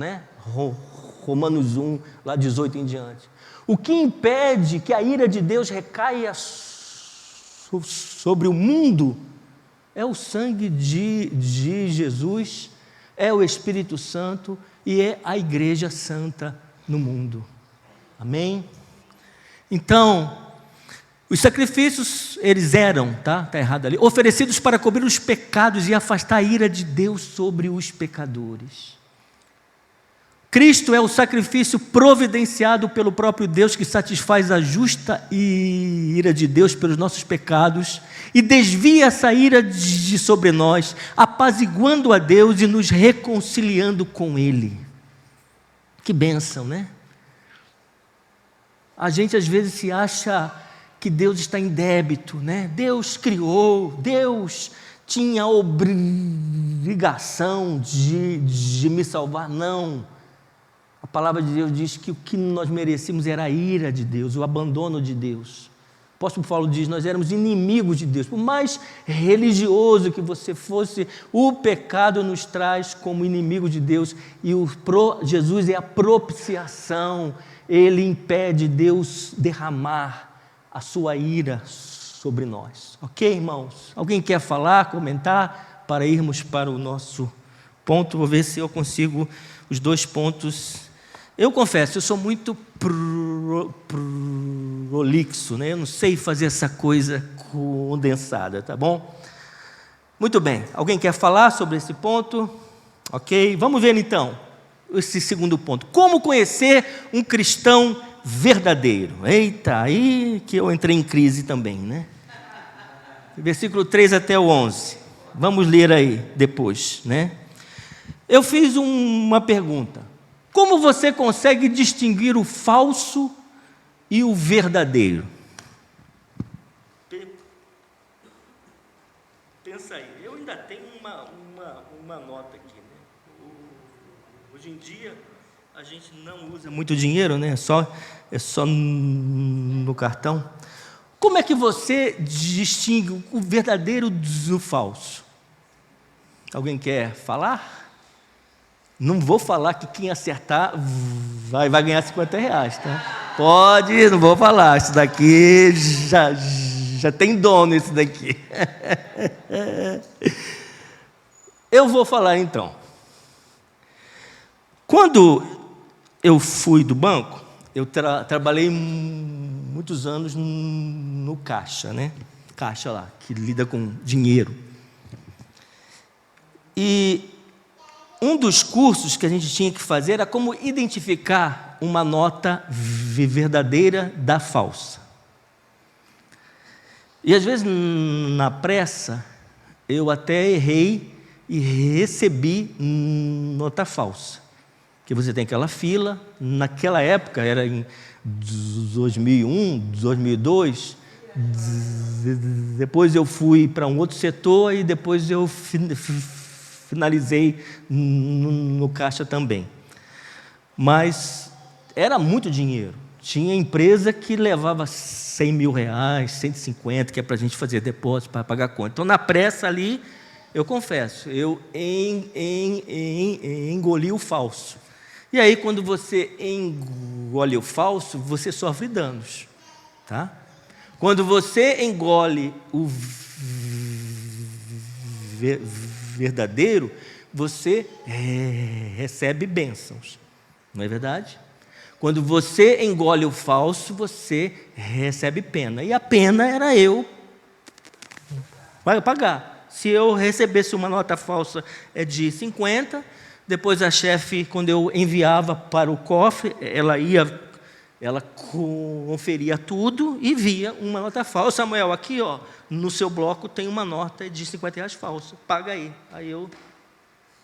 Romanos 1, lá 18 em diante. O que impede que a ira de Deus recaia sobre o mundo é o sangue de Jesus, é o Espírito Santo e é a Igreja Santa no mundo. Amém? Então, os sacrifícios, eles eram, está errado ali, oferecidos para cobrir os pecados e afastar a ira de Deus sobre os pecadores. Cristo é o sacrifício providenciado pelo próprio Deus, que satisfaz a justa ira de Deus pelos nossos pecados e desvia essa ira de sobre nós, apaziguando a Deus e nos reconciliando com Ele. Que bênção, A gente às vezes se acha que Deus está em débito, Deus criou, Deus tinha a obrigação de me salvar. Não. A palavra de Deus diz que o que nós merecíamos era a ira de Deus, o abandono de Deus. O apóstolo Paulo diz: nós éramos inimigos de Deus. Por mais religioso que você fosse, o pecado nos traz como inimigo de Deus. E Jesus é a propiciação. Ele impede Deus derramar a sua ira sobre nós. Ok, irmãos? Alguém quer falar, comentar, para irmos para o nosso ponto? Vou ver se eu consigo os 2 pontos. Eu confesso, eu sou muito prolixo, né? Eu não sei fazer essa coisa condensada, tá bom? Muito bem. Alguém quer falar sobre esse ponto? Ok, vamos ver então esse segundo ponto. Como conhecer um cristão verdadeiro? Eita, aí que eu entrei em crise também, né? Versículo 3 até o 11. Vamos ler aí depois, né? Eu fiz uma pergunta. Como você consegue distinguir o falso e o verdadeiro? Pensa aí. Eu ainda tenho uma nota aqui, né? Hoje em dia a gente não usa muito dinheiro, né? É só no cartão. Como é que você distingue o verdadeiro do falso? Alguém quer falar? Não vou falar que quem acertar vai ganhar R$50, tá? Pode, não vou falar. Isso daqui já tem dono, isso daqui. Eu vou falar então. Quando eu fui do banco, eu trabalhei muitos anos no caixa, né? Caixa lá, que lida com dinheiro. E um dos cursos que a gente tinha que fazer era como identificar uma nota verdadeira da falsa. E às vezes, na pressa, eu até errei e recebi nota falsa. Porque você tem aquela fila, naquela época, era em 2001, 2002, depois eu fui para um outro setor e depois eu finalizei no caixa também. Mas era muito dinheiro. Tinha empresa que levava R$100 mil, 150, que é para a gente fazer depósito para pagar conta. Então, na pressa ali, eu confesso, eu engoli o falso. E aí, quando você engole o falso, você sofre danos, tá? Quando você engole o verdadeiro, você recebe bênçãos, não é verdade? Quando você engole o falso, você recebe pena. E a pena era eu pagar. Se eu recebesse uma nota falsa de 50, depois a chefe, quando eu enviava para o cofre, ela conferia tudo e via uma nota falsa. Samuel, aqui ó, no seu bloco tem uma nota de R$50 falsa, paga aí. Aí eu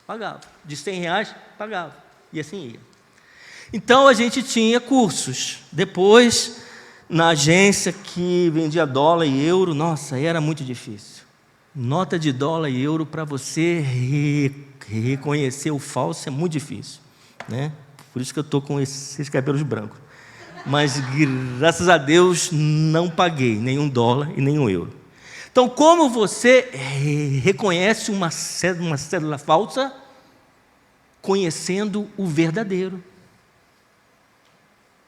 pagava. De R$100, pagava. E assim ia. Então a gente tinha cursos. Depois, na agência que vendia dólar e euro, nossa, era muito difícil. Nota de dólar e euro, para você reconhecer o falso, é muito difícil, né? Por isso que eu estou com esses cabelos brancos. Mas, graças a Deus, não paguei nenhum dólar e nenhum euro. Então, como você reconhece uma cédula falsa? Conhecendo o verdadeiro.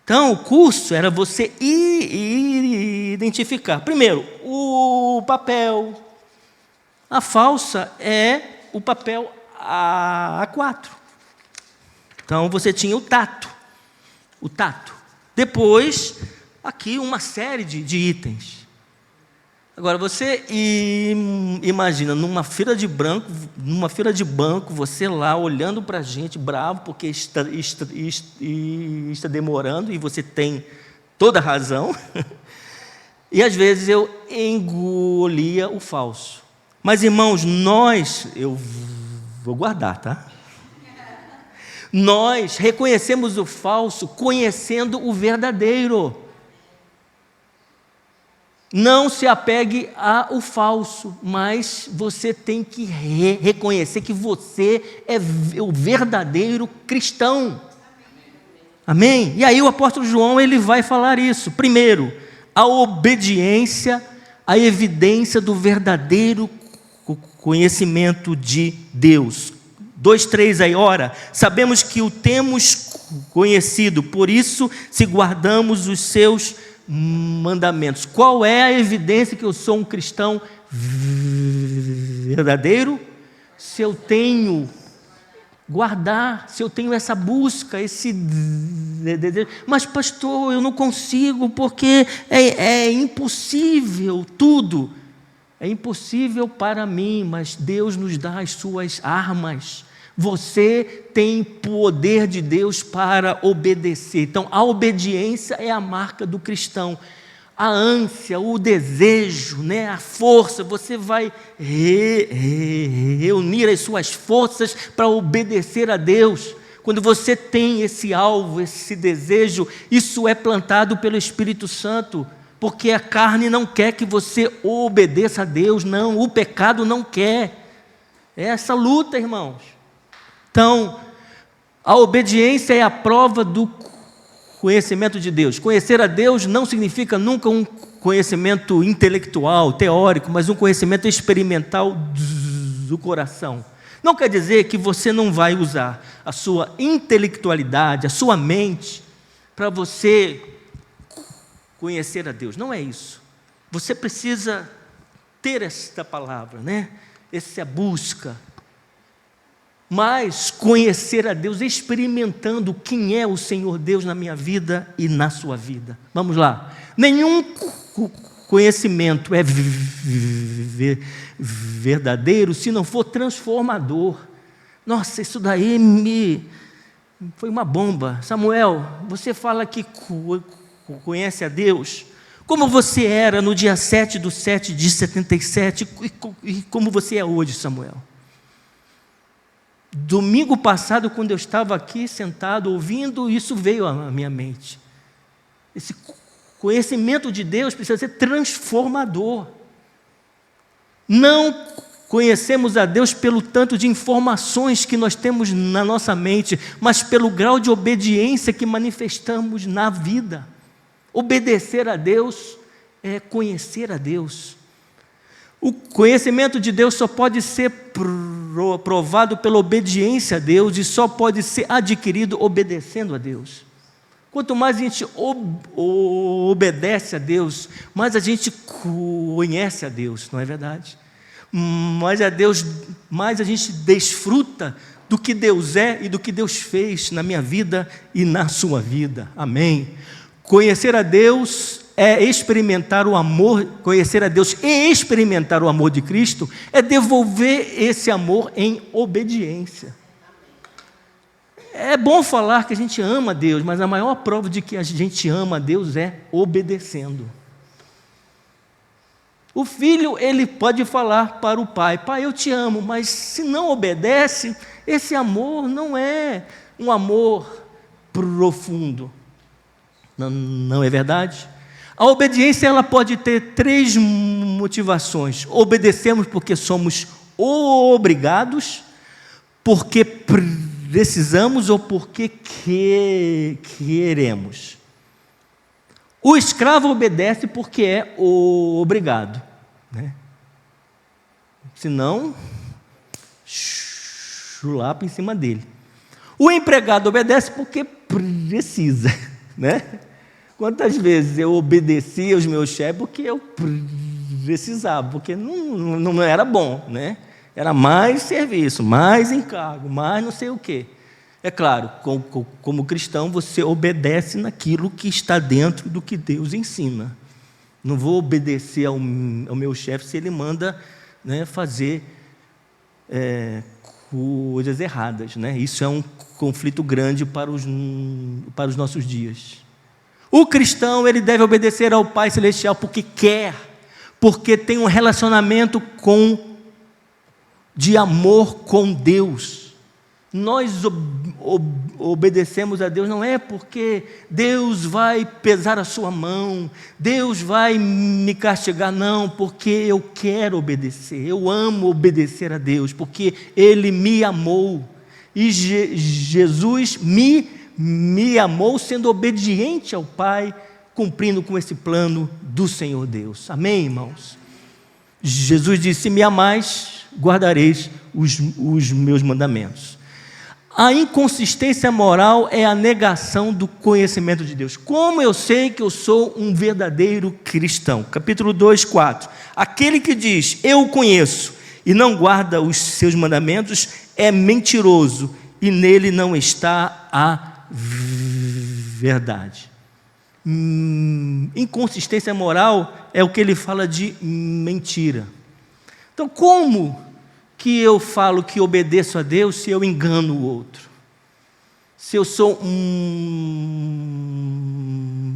Então, o curso era você identificar. Primeiro, o papel. A falsa é o papel A4. Então, você tinha o tato. Depois, aqui uma série de itens. Agora, você imagina, numa fila de banco, você lá olhando para a gente, bravo, porque está demorando, e você tem toda a razão. E às vezes eu engolia o falso. Mas, irmãos, eu vou guardar, tá? Nós reconhecemos o falso conhecendo o verdadeiro. Não se apegue ao falso, mas você tem que reconhecer que você é o verdadeiro cristão. Amém? E aí o apóstolo João, ele vai falar isso. Primeiro, a obediência, a evidência do verdadeiro conhecimento de Deus. 2:3 aí, ora, sabemos que o temos conhecido, por isso, se guardamos os seus mandamentos. Qual é a evidência que eu sou um cristão verdadeiro? Se eu tenho se eu tenho essa busca, esse desejo. Mas pastor, eu não consigo, porque é impossível tudo. É impossível para mim, mas Deus nos dá as suas armas. Você tem poder de Deus para obedecer. Então, a obediência é a marca do cristão. A ânsia, o desejo, né, a força, você vai reunir as suas forças para obedecer a Deus. Quando você tem esse alvo, esse desejo, isso é plantado pelo Espírito Santo, porque a carne não quer que você obedeça a Deus, não, o pecado não quer. É essa luta, irmãos. Então, a obediência é a prova do conhecimento de Deus. Conhecer a Deus não significa nunca um conhecimento intelectual, teórico, mas um conhecimento experimental do coração. Não quer dizer que você não vai usar a sua intelectualidade, a sua mente, para você conhecer a Deus. Não é isso. Você precisa ter esta palavra, né? Essa busca. Mas conhecer a Deus, experimentando quem é o Senhor Deus na minha vida e na sua vida. Vamos lá. Nenhum conhecimento é verdadeiro se não for transformador. Nossa, isso daí foi uma bomba. Samuel, você fala que conhece a Deus. Como você era no dia 7/7/77 e como você é hoje, Samuel? Domingo passado, quando eu estava aqui sentado ouvindo, isso veio à minha mente. Esse conhecimento de Deus precisa ser transformador. Não conhecemos a Deus pelo tanto de informações que nós temos na nossa mente, mas pelo grau de obediência que manifestamos na vida. Obedecer a Deus é conhecer a Deus. O conhecimento de Deus só pode ser provado pela obediência a Deus e só pode ser adquirido obedecendo a Deus. Quanto mais a gente obedece a Deus, mais a gente conhece a Deus, não é verdade? Mais a gente desfruta do que Deus é e do que Deus fez na minha vida e na sua vida. Amém? Conhecer a Deus é experimentar o amor, conhecer a Deus e experimentar o amor de Cristo, é devolver esse amor em obediência. É bom falar que a gente ama a Deus, mas a maior prova de que a gente ama a Deus é obedecendo. O filho, ele pode falar para o pai: pai, eu te amo, mas se não obedece, esse amor não é um amor profundo. Não é verdade? A obediência, ela pode ter 3 motivações. Obedecemos porque somos obrigados, porque precisamos ou porque queremos. O escravo obedece porque é obrigado, né? Senão, chulapa em cima dele. O empregado obedece porque precisa, né? Quantas vezes eu obedeci aos meus chefes porque eu precisava, porque não era bom, né? Era mais serviço, mais encargo, mais não sei o quê. É claro, como cristão, você obedece naquilo que está dentro do que Deus ensina. Não vou obedecer ao meu chefe se ele manda, né, fazer coisas erradas, né? Isso é um conflito grande para os nossos dias. O cristão, ele deve obedecer ao Pai Celestial porque quer, porque tem um relacionamento de amor com Deus. Nós obedecemos a Deus não é porque Deus vai pesar a sua mão, Deus vai me castigar, não, porque eu quero obedecer, eu amo obedecer a Deus, porque Ele me amou, e Jesus me amou sendo obediente ao Pai, cumprindo com esse plano do Senhor Deus. Amém, irmãos? Jesus disse: se me amais, guardareis os meus mandamentos. A inconsistência moral é a negação do conhecimento de Deus. Como eu sei que eu sou um verdadeiro cristão? Capítulo 2, 4. Aquele que diz, eu o conheço, e não guarda os seus mandamentos, é mentiroso, e nele não está a verdade. Inconsistência moral é o que ele fala de mentira. Então, como que eu falo que obedeço a Deus se eu engano o outro? Se eu sou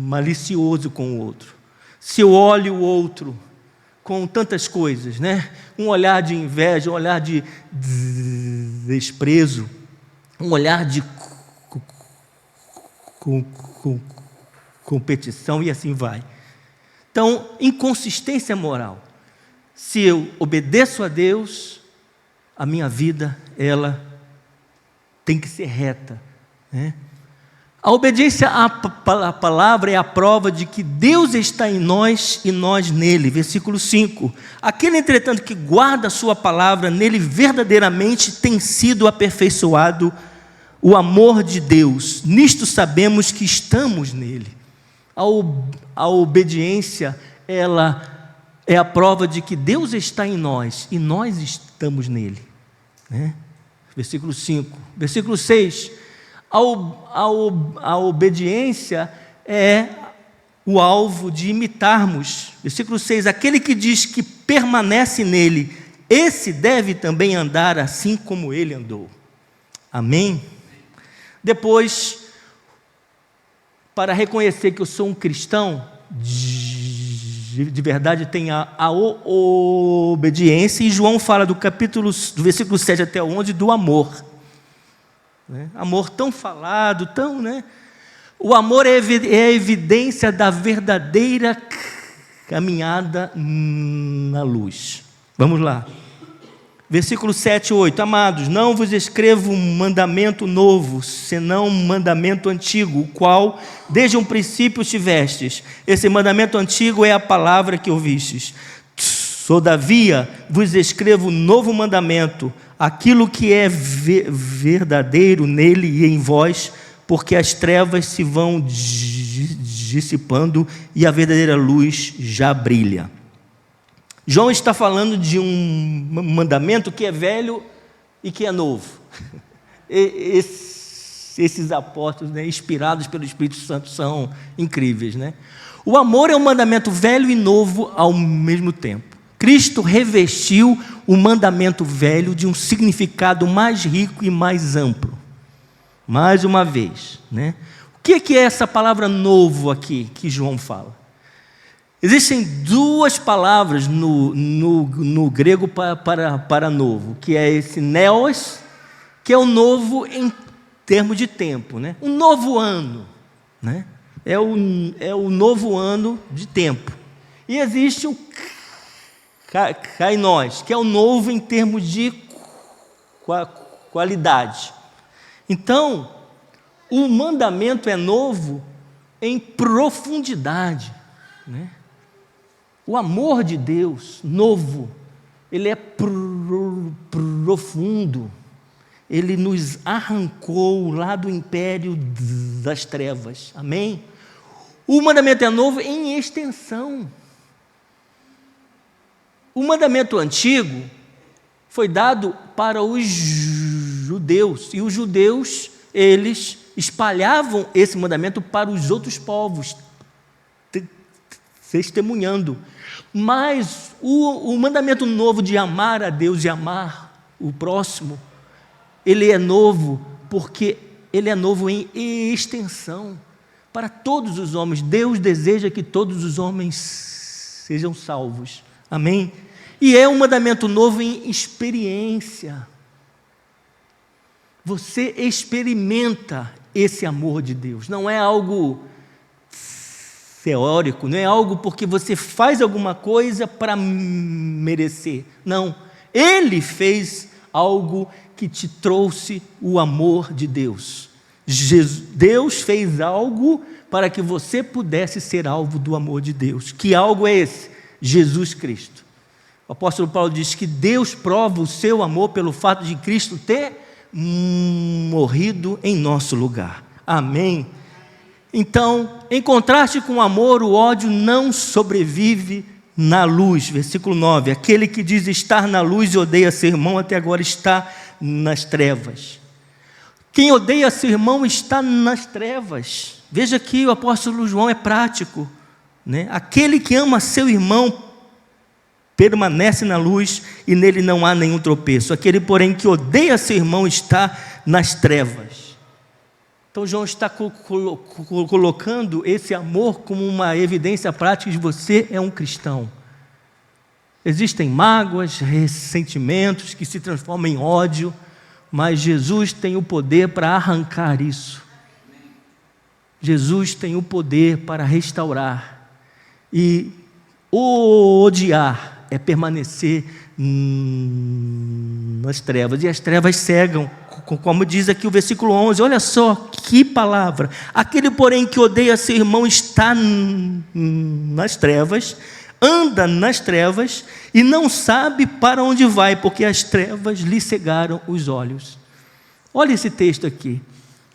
malicioso com o outro? Se eu olho o outro com tantas coisas, né? Um olhar de inveja, um olhar de desprezo, um olhar de competição e assim vai. Então, inconsistência moral. Se eu obedeço a Deus, a minha vida, ela tem que ser reta, né? A obediência à palavra é a prova de que Deus está em nós e nós nele. Versículo 5. Aquele, entretanto, que guarda a sua palavra, nele verdadeiramente tem sido aperfeiçoado o amor de Deus. Nisto sabemos que estamos nele. A obediência, ela é a prova de que Deus está em nós e nós estamos nele, né? Versículo 5. Versículo 6. A obediência é o alvo de imitarmos. Versículo 6. Aquele que diz que permanece nele, esse deve também andar assim como ele andou. Amém? Depois, para reconhecer que eu sou um cristão de verdade, tem a obediência, e João fala do versículo 7 até 11, do amor. Amor tão falado, tão, né? O amor é a evidência da verdadeira caminhada na luz. Vamos lá. Versículo 7 e 8. Amados, não vos escrevo um mandamento novo, senão um mandamento antigo, o qual desde um princípio tivestes. Esse mandamento antigo é a palavra que ouvistes. Todavia, vos escrevo um novo mandamento, aquilo que é verdadeiro nele e em vós, porque as trevas se vão dissipando e a verdadeira luz já brilha. João está falando de um mandamento que é velho e que é novo. Esses apóstolos, né, inspirados pelo Espírito Santo, são incríveis, né? O amor é um mandamento velho e novo ao mesmo tempo. Cristo revestiu o mandamento velho de um significado mais rico e mais amplo. Mais uma vez, né? O que é essa palavra novo aqui que João fala? Existem duas palavras no grego para novo, que é esse neos, que é o novo em termos de tempo, né? Um novo ano, né? É o novo ano de tempo. E existe o kainos, que é o novo em termos de qualidade. Então, o mandamento é novo em profundidade, né? O amor de Deus, novo, ele é profundo. Ele nos arrancou lá do império das trevas. Amém? O mandamento é novo em extensão. O mandamento antigo foi dado para os judeus, e os judeus, eles espalhavam esse mandamento para os outros povos, testemunhando. Mas o mandamento novo de amar a Deus e amar o próximo, ele é novo porque ele é novo em extensão para todos os homens. Deus deseja que todos os homens sejam salvos. Amém? E é um mandamento novo em experiência. Você experimenta esse amor de Deus. Não é algo teórico, não é algo porque você faz alguma coisa para merecer. Não. Ele fez algo que te trouxe o amor de Deus. Deus fez algo para que você pudesse ser alvo do amor de Deus. Que algo é esse? Jesus Cristo. O apóstolo Paulo diz que Deus prova o seu amor pelo fato de Cristo ter morrido em nosso lugar. Amém? Então, em contraste com o amor, o ódio não sobrevive na luz. Versículo 9, aquele que diz estar na luz e odeia seu irmão, até agora está nas trevas. Quem odeia seu irmão está nas trevas. Veja que o apóstolo João é prático, né? Aquele que ama seu irmão permanece na luz e nele não há nenhum tropeço. Aquele, porém, que odeia seu irmão está nas trevas. Então João está colocando esse amor como uma evidência prática de você é um cristão. Existem mágoas, ressentimentos que se transformam em ódio, mas Jesus tem o poder para arrancar isso. Jesus tem o poder para restaurar. E odiar é permanecer nas trevas, e as trevas cegam, como diz aqui o versículo 11, olha só que palavra, aquele porém que odeia seu irmão está nas trevas, anda nas trevas e não sabe para onde vai, porque as trevas lhe cegaram os olhos. Olha esse texto aqui.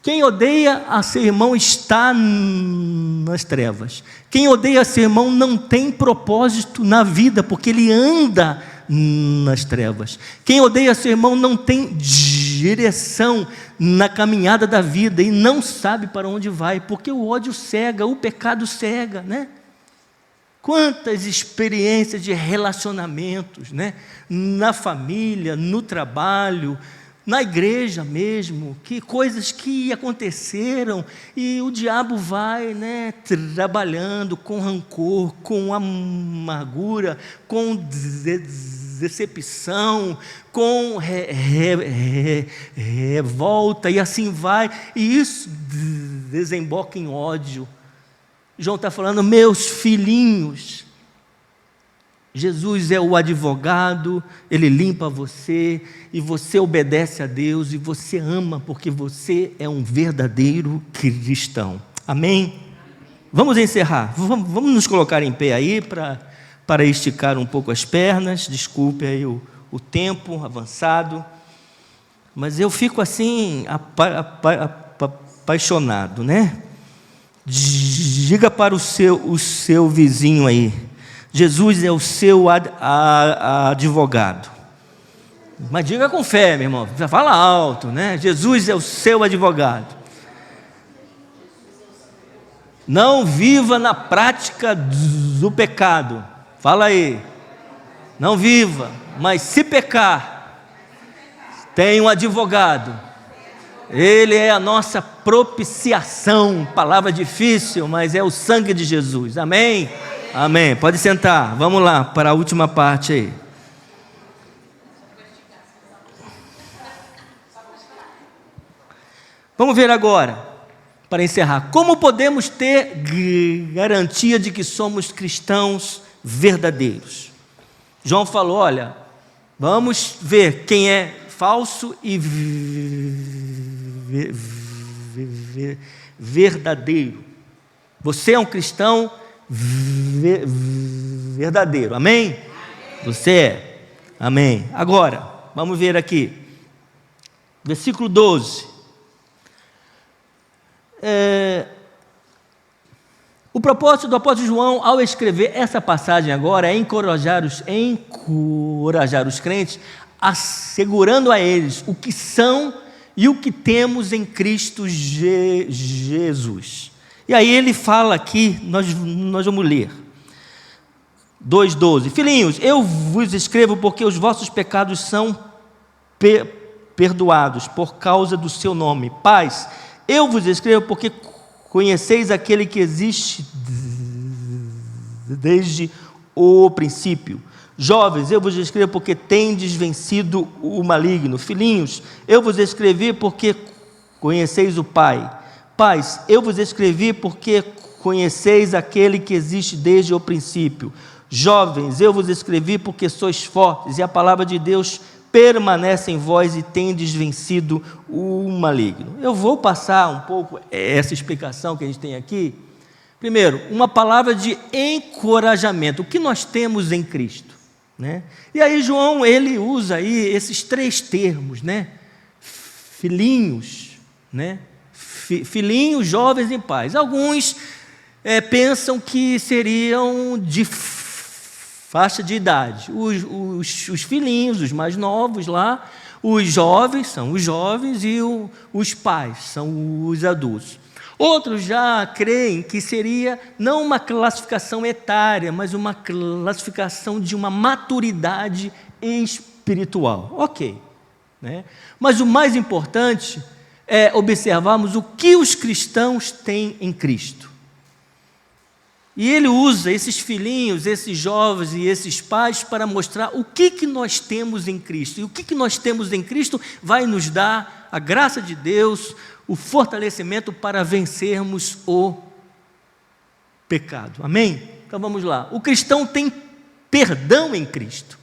Quem odeia a seu irmão está nas trevas. Quem odeia a seu irmão não tem propósito na vida, porque ele anda nas trevas. Quem odeia a seu irmão não tem direção na caminhada da vida e não sabe para onde vai, porque o ódio cega, o pecado cega, né? Quantas experiências de relacionamentos, né? Na família, no trabalho, na igreja mesmo, que coisas que aconteceram e o diabo vai, né, trabalhando com rancor, com amargura, com decepção, com revolta, e assim vai, e isso desemboca em ódio. João está falando, meus filhinhos, Jesus é o advogado, Ele limpa você, e você obedece a Deus, e você ama, porque você é um verdadeiro cristão. Amém? Vamos encerrar, vamos nos colocar em pé aí, para esticar um pouco as pernas, desculpe aí o tempo avançado, mas eu fico assim, apaixonado, né? Diga para o seu vizinho aí, Jesus é o seu advogado. Mas diga com fé, meu irmão, fala alto, né? Jesus é o seu advogado. Não viva na prática do pecado. Fala aí. Não viva, mas se pecar, tem um advogado. Ele é a nossa propiciação. Palavra difícil, mas é o sangue de Jesus. Amém? Amém. Pode sentar. Vamos lá para a última parte aí. Vamos ver agora, para encerrar, como podemos ter garantia de que somos cristãos verdadeiros. João falou, olha, vamos ver quem é falso e verdadeiro. Você é um cristão verdadeiro, amém? Você é, amém. Agora, vamos ver aqui, versículo 12. O propósito do apóstolo João, ao escrever essa passagem agora, é encorajar os crentes, assegurando a eles o que são e o que temos em Cristo Jesus. E aí ele fala aqui, nós vamos ler, 2,12. Filhinhos, eu vos escrevo porque os vossos pecados são perdoados por causa do seu nome. Pais, eu vos escrevo porque conheceis aquele que existe desde o princípio. Jovens, eu vos escrevo porque tendes vencido o maligno. Filhinhos, eu vos escrevi porque conheceis o Pai. Pais, eu vos escrevi porque conheceis aquele que existe desde o princípio. Jovens, eu vos escrevi porque sois fortes e a palavra de Deus permanece em vós e tendes vencido o maligno. Eu vou passar um pouco essa explicação que a gente tem aqui. Primeiro, uma palavra de encorajamento, o que nós temos em Cristo, né? E aí João, ele usa aí esses 3 termos, né? filhinhos, né? Filhinhos, jovens e pais. Alguns pensam que seriam de faixa de idade. Os filhinhos, os mais novos lá, os jovens são os jovens e os pais são os adultos. Outros já creem que seria não uma classificação etária, mas uma classificação de uma maturidade espiritual. Ok, né? Mas o mais importante é observarmos o que os cristãos têm em Cristo. E ele usa esses filhinhos, esses jovens e esses pais para mostrar o que nós temos em Cristo. E o que nós temos em Cristo vai nos dar a graça de Deus, o fortalecimento para vencermos o pecado. Amém? Então vamos lá. O cristão tem perdão em Cristo.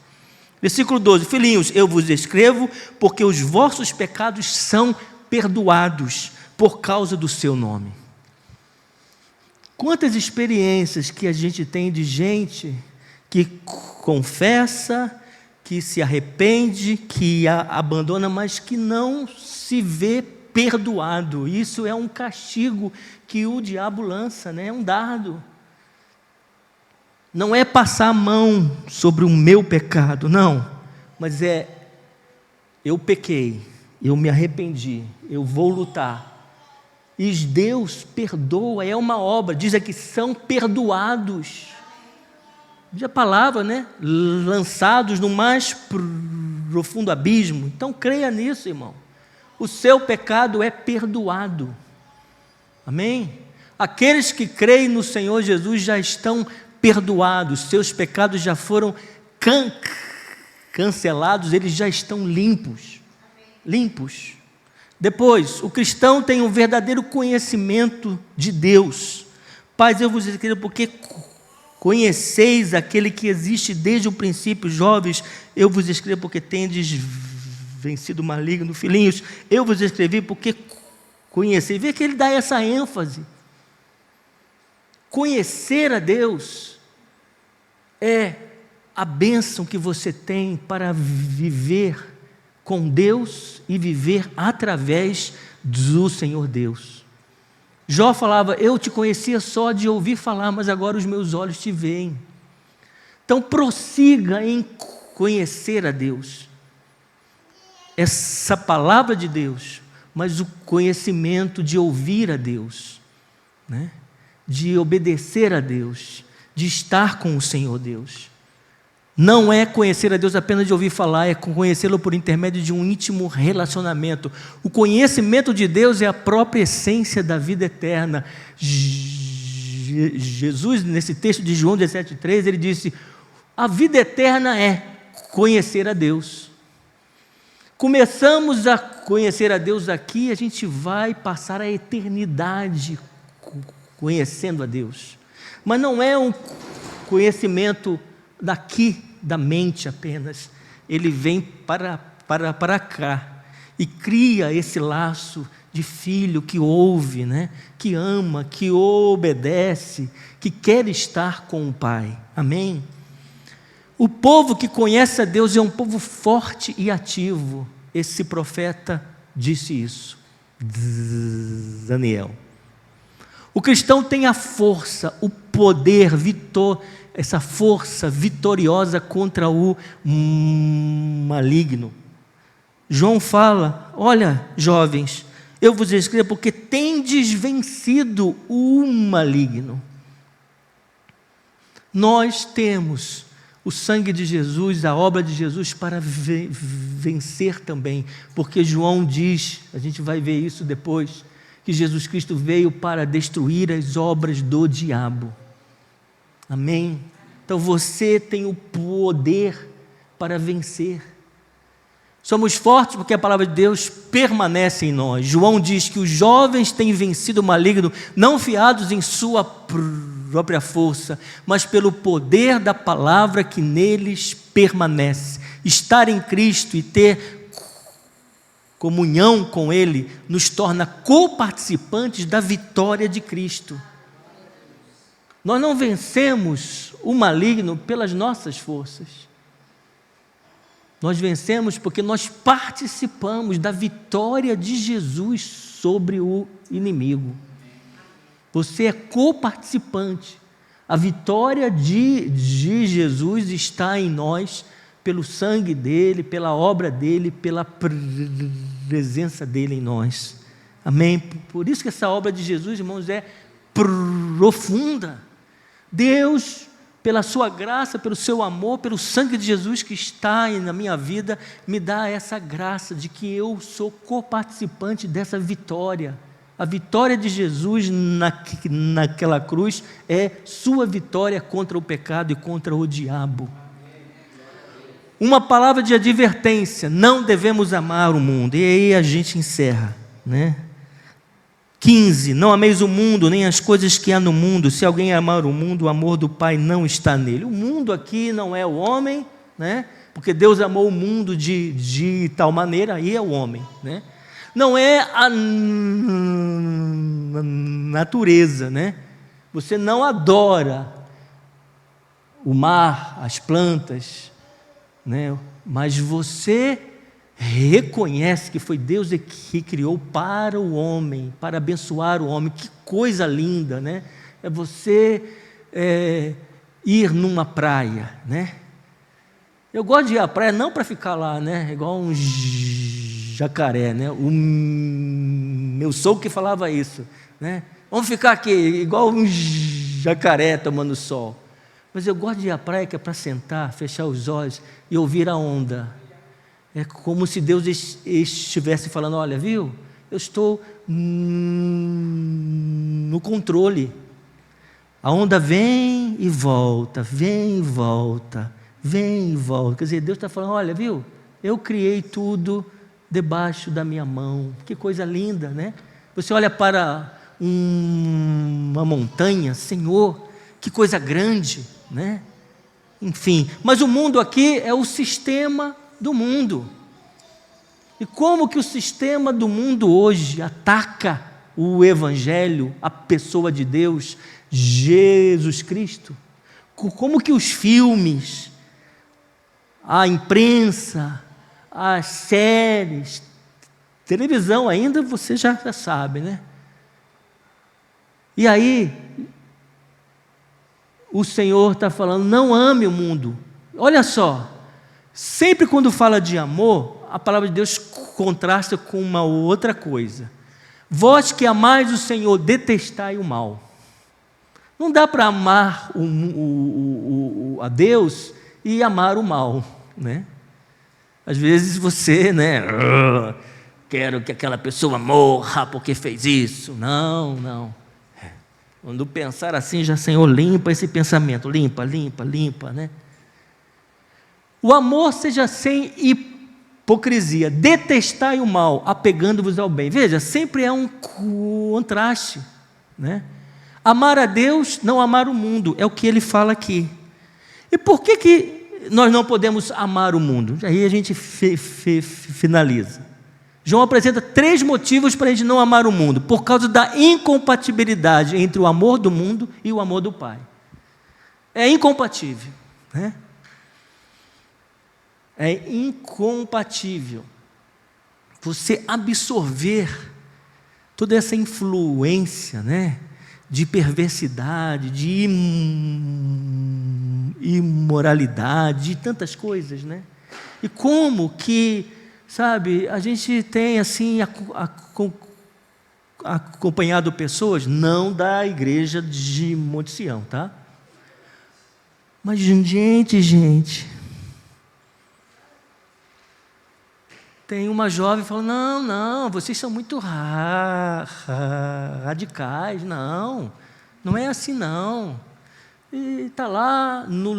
Versículo 12: filhinhos, eu vos escrevo porque os vossos pecados são perdoados por causa do seu nome. Quantas experiências que a gente tem de gente que confessa, que se arrepende, que abandona, mas que não se vê perdoado. Isso é um castigo que o diabo lança, né? É um dardo. Não é passar a mão sobre o meu pecado, não, mas eu pequei, eu me arrependi, eu vou lutar. E Deus perdoa, é uma obra, diz aqui, são perdoados. Diz a palavra, né? Lançados no mais profundo abismo. Então creia nisso, irmão. O seu pecado é perdoado. Amém? Aqueles que creem no Senhor Jesus já estão perdoados, seus pecados já foram cancelados, eles já estão limpos. Limpos. Depois, o cristão tem um verdadeiro conhecimento de Deus. Pais, eu vos escrevo porque conheceis aquele que existe desde o princípio. Jovens, eu vos escrevo porque tendes vencido o maligno. Filhinhos, eu vos escrevi porque conheceis. Vê que ele dá essa ênfase. Conhecer a Deus é a bênção que você tem para viver com Deus e viver através do Senhor Deus. Jó falava, eu te conhecia só de ouvir falar, mas agora os meus olhos te veem. Então prossiga em conhecer a Deus. Essa palavra de Deus, mas o conhecimento de ouvir a Deus, né? De obedecer a Deus, de estar com o Senhor Deus. Não é conhecer a Deus apenas de ouvir falar, é conhecê-lo por intermédio de um íntimo relacionamento. O conhecimento de Deus é a própria essência da vida eterna. Jesus, nesse texto de João 17,3, ele disse, a vida eterna é conhecer a Deus. Começamos a conhecer a Deus aqui, a gente vai passar a eternidade conhecendo a Deus. Mas não é um conhecimento daqui, da mente apenas. Ele vem para cá e cria esse laço de filho que ouve, né? Que ama, que obedece, que quer estar com o Pai. Amém? O povo que conhece a Deus é um povo forte e ativo. Esse profeta disse isso. Daniel. O cristão tem a força, o poder, essa força vitoriosa contra o maligno. João fala, olha, jovens, eu vos escrevo porque tendes vencido o maligno. Nós temos o sangue de Jesus, a obra de Jesus para vencer também, porque João diz, a gente vai ver isso depois, que Jesus Cristo veio para destruir as obras do diabo. Amém? Então você tem o poder para vencer. Somos fortes porque a palavra de Deus permanece em nós. João diz que os jovens têm vencido o maligno, não fiados em sua própria força, mas pelo poder da palavra que neles permanece. Estar em Cristo e ter comunhão com Ele nos torna coparticipantes da vitória de Cristo. Nós não vencemos o maligno pelas nossas forças. Nós vencemos porque nós participamos da vitória de Jesus sobre o inimigo. Você é coparticipante. A vitória de Jesus está em nós, pelo sangue dele, pela obra dele, pela presença dele em nós. Amém? Por isso que essa obra de Jesus, irmãos, é profunda. Deus, pela sua graça, pelo seu amor, pelo sangue de Jesus que está na minha vida, me dá essa graça de que eu sou coparticipante dessa vitória. A vitória de Jesus naquela cruz é sua vitória contra o pecado e contra o diabo. Uma palavra de advertência: não devemos amar o mundo. E aí a gente encerra, né? 15, não ameis o mundo, nem as coisas que há no mundo. Se alguém amar o mundo, o amor do Pai não está nele. O mundo aqui não é o homem, né? Porque Deus amou o mundo de tal maneira, aí é o homem, né? Não é a natureza, né? Você não adora o mar, as plantas, né? Mas você reconhece que foi Deus que criou para o homem, para abençoar o homem. Que coisa linda, né? É você ir numa praia, né? Eu gosto de ir à praia não para ficar lá, né? Igual um jacaré, né? O meu sogro que falava isso, né? Vamos ficar aqui igual um jacaré tomando sol. Mas eu gosto de ir à praia que é para sentar, fechar os olhos e ouvir a onda. É como se Deus estivesse falando: olha, viu? Eu estou no controle. A onda vem e volta, vem e volta, vem e volta. Quer dizer, Deus está falando: olha, viu? Eu criei tudo debaixo da minha mão. Que coisa linda, né? Você olha para uma montanha, Senhor, que coisa grande, né? Enfim, mas o mundo aqui é o sistema do mundo. E como que o sistema do mundo hoje ataca o Evangelho, a pessoa de Deus, Jesus Cristo? Como que os filmes, a imprensa, as séries, televisão ainda você já sabe, né? E aí, o Senhor está falando: não ame o mundo. Olha só, sempre quando fala de amor, a palavra de Deus contrasta com uma outra coisa. Vós que amais o Senhor, detestai o mal. Não dá para amar a Deus e amar o mal, né? Às vezes você, né? Quero que aquela pessoa morra porque fez isso. Não, não. Quando pensar assim, já, Senhor, limpa esse pensamento. Limpa, limpa, limpa, né? O amor seja sem hipocrisia. Detestai o mal, apegando-vos ao bem. Veja, sempre é um contraste, né? Amar a Deus, não amar o mundo. É o que ele fala aqui. E por que nós não podemos amar o mundo? Aí a gente finaliza. João apresenta 3 motivos para a gente não amar o mundo: por causa da incompatibilidade entre o amor do mundo e o amor do Pai. É incompatível, né? É incompatível você absorver toda essa influência, né, de perversidade, de imoralidade, de tantas coisas, né? E como que, sabe, a gente tem assim acompanhado pessoas, não da igreja de Monte Sião, tá? Mas gente, tem uma jovem falando: não, vocês são muito radicais, não é assim não. E está lá no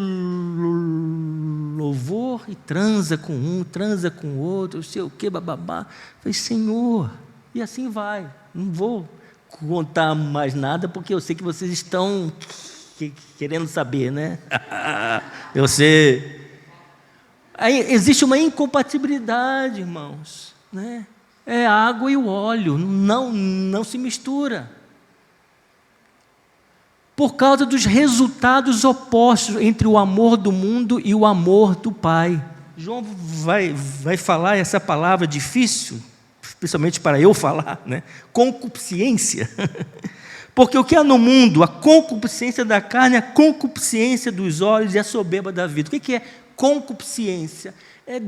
louvor e transa com um, transa com o outro, não sei o que, bababá. Falei: Senhor, e assim vai. Não vou contar mais nada, porque eu sei que vocês estão querendo saber, né? Eu sei. Aí existe uma incompatibilidade, irmãos, né? É a água e o óleo, não se mistura. Por causa dos resultados opostos entre o amor do mundo e o amor do Pai. João vai falar essa palavra difícil, especialmente para eu falar, né? Concupiscência. Porque o que há no mundo? A concupiscência da carne, a concupiscência dos olhos e a soberba da vida. O que é concupiscência? É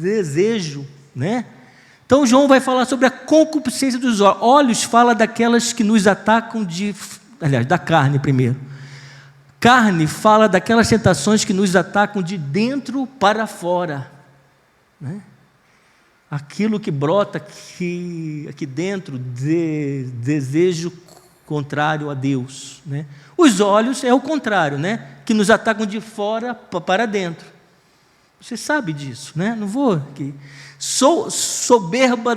desejo, né? Então João vai falar sobre a concupiscência dos olhos. Olhos fala daquelas que nos atacam da carne primeiro. Carne fala daquelas tentações que nos atacam de dentro para fora, né? Aquilo que brota aqui dentro, desejo contrário a Deus, né? Os olhos é o contrário, né? Que nos atacam de fora para dentro. Você sabe disso, né? Não vou aqui. Soberba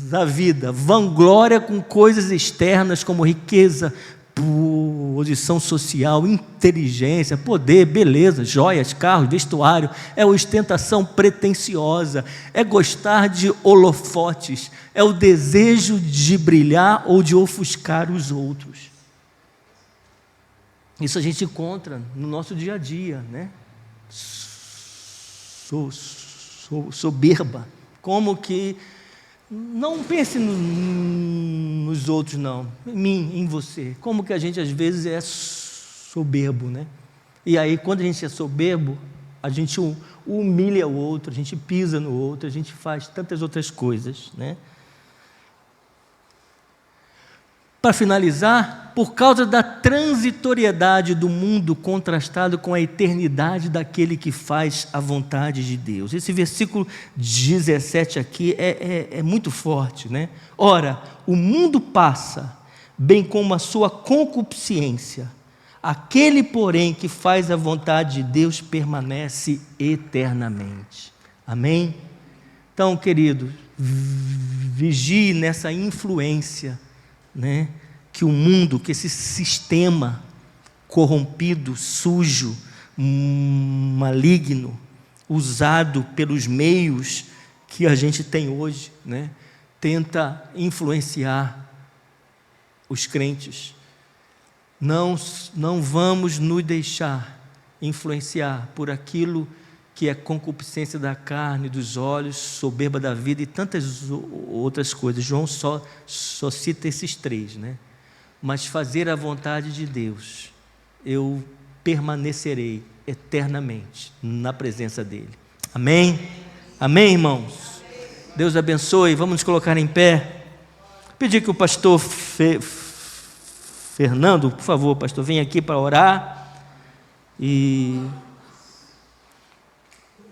da vida, vanglória com coisas externas como riqueza, posição social, inteligência, poder, beleza, joias, carros, vestuário, é ostentação pretensiosa, é gostar de holofotes, é o desejo de brilhar ou de ofuscar os outros. Isso a gente encontra no nosso dia a dia, né? Soberba, como que não pense nos outros, não, em mim, em você. Como que a gente às vezes é soberbo, né? E aí, quando a gente é soberbo, a gente humilha o outro, a gente pisa no outro, a gente faz tantas outras coisas, né? Para finalizar, por causa da transitoriedade do mundo contrastado com a eternidade daquele que faz a vontade de Deus. Esse versículo 17 aqui é muito forte, né? Ora, o mundo passa, bem como a sua concupiscência. Aquele, porém, que faz a vontade de Deus permanece eternamente. Amém? Então, querido, vigie nessa influência, né, que o mundo, que esse sistema corrompido, sujo, maligno, usado pelos meios que a gente tem hoje, né, tenta influenciar os crentes. Não vamos nos deixar influenciar por aquilo que é concupiscência da carne, dos olhos, soberba da vida e tantas outras coisas. João só cita esses três, né? Mas fazer a vontade de Deus, eu permanecerei eternamente na presença dEle. Amém? Amém, irmãos? Deus abençoe. Vamos nos colocar em pé. Pedir que o pastor Fernando, por favor, pastor, venha aqui para orar. E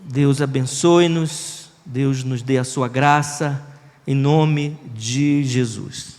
Deus abençoe-nos, Deus nos dê a sua graça, em nome de Jesus.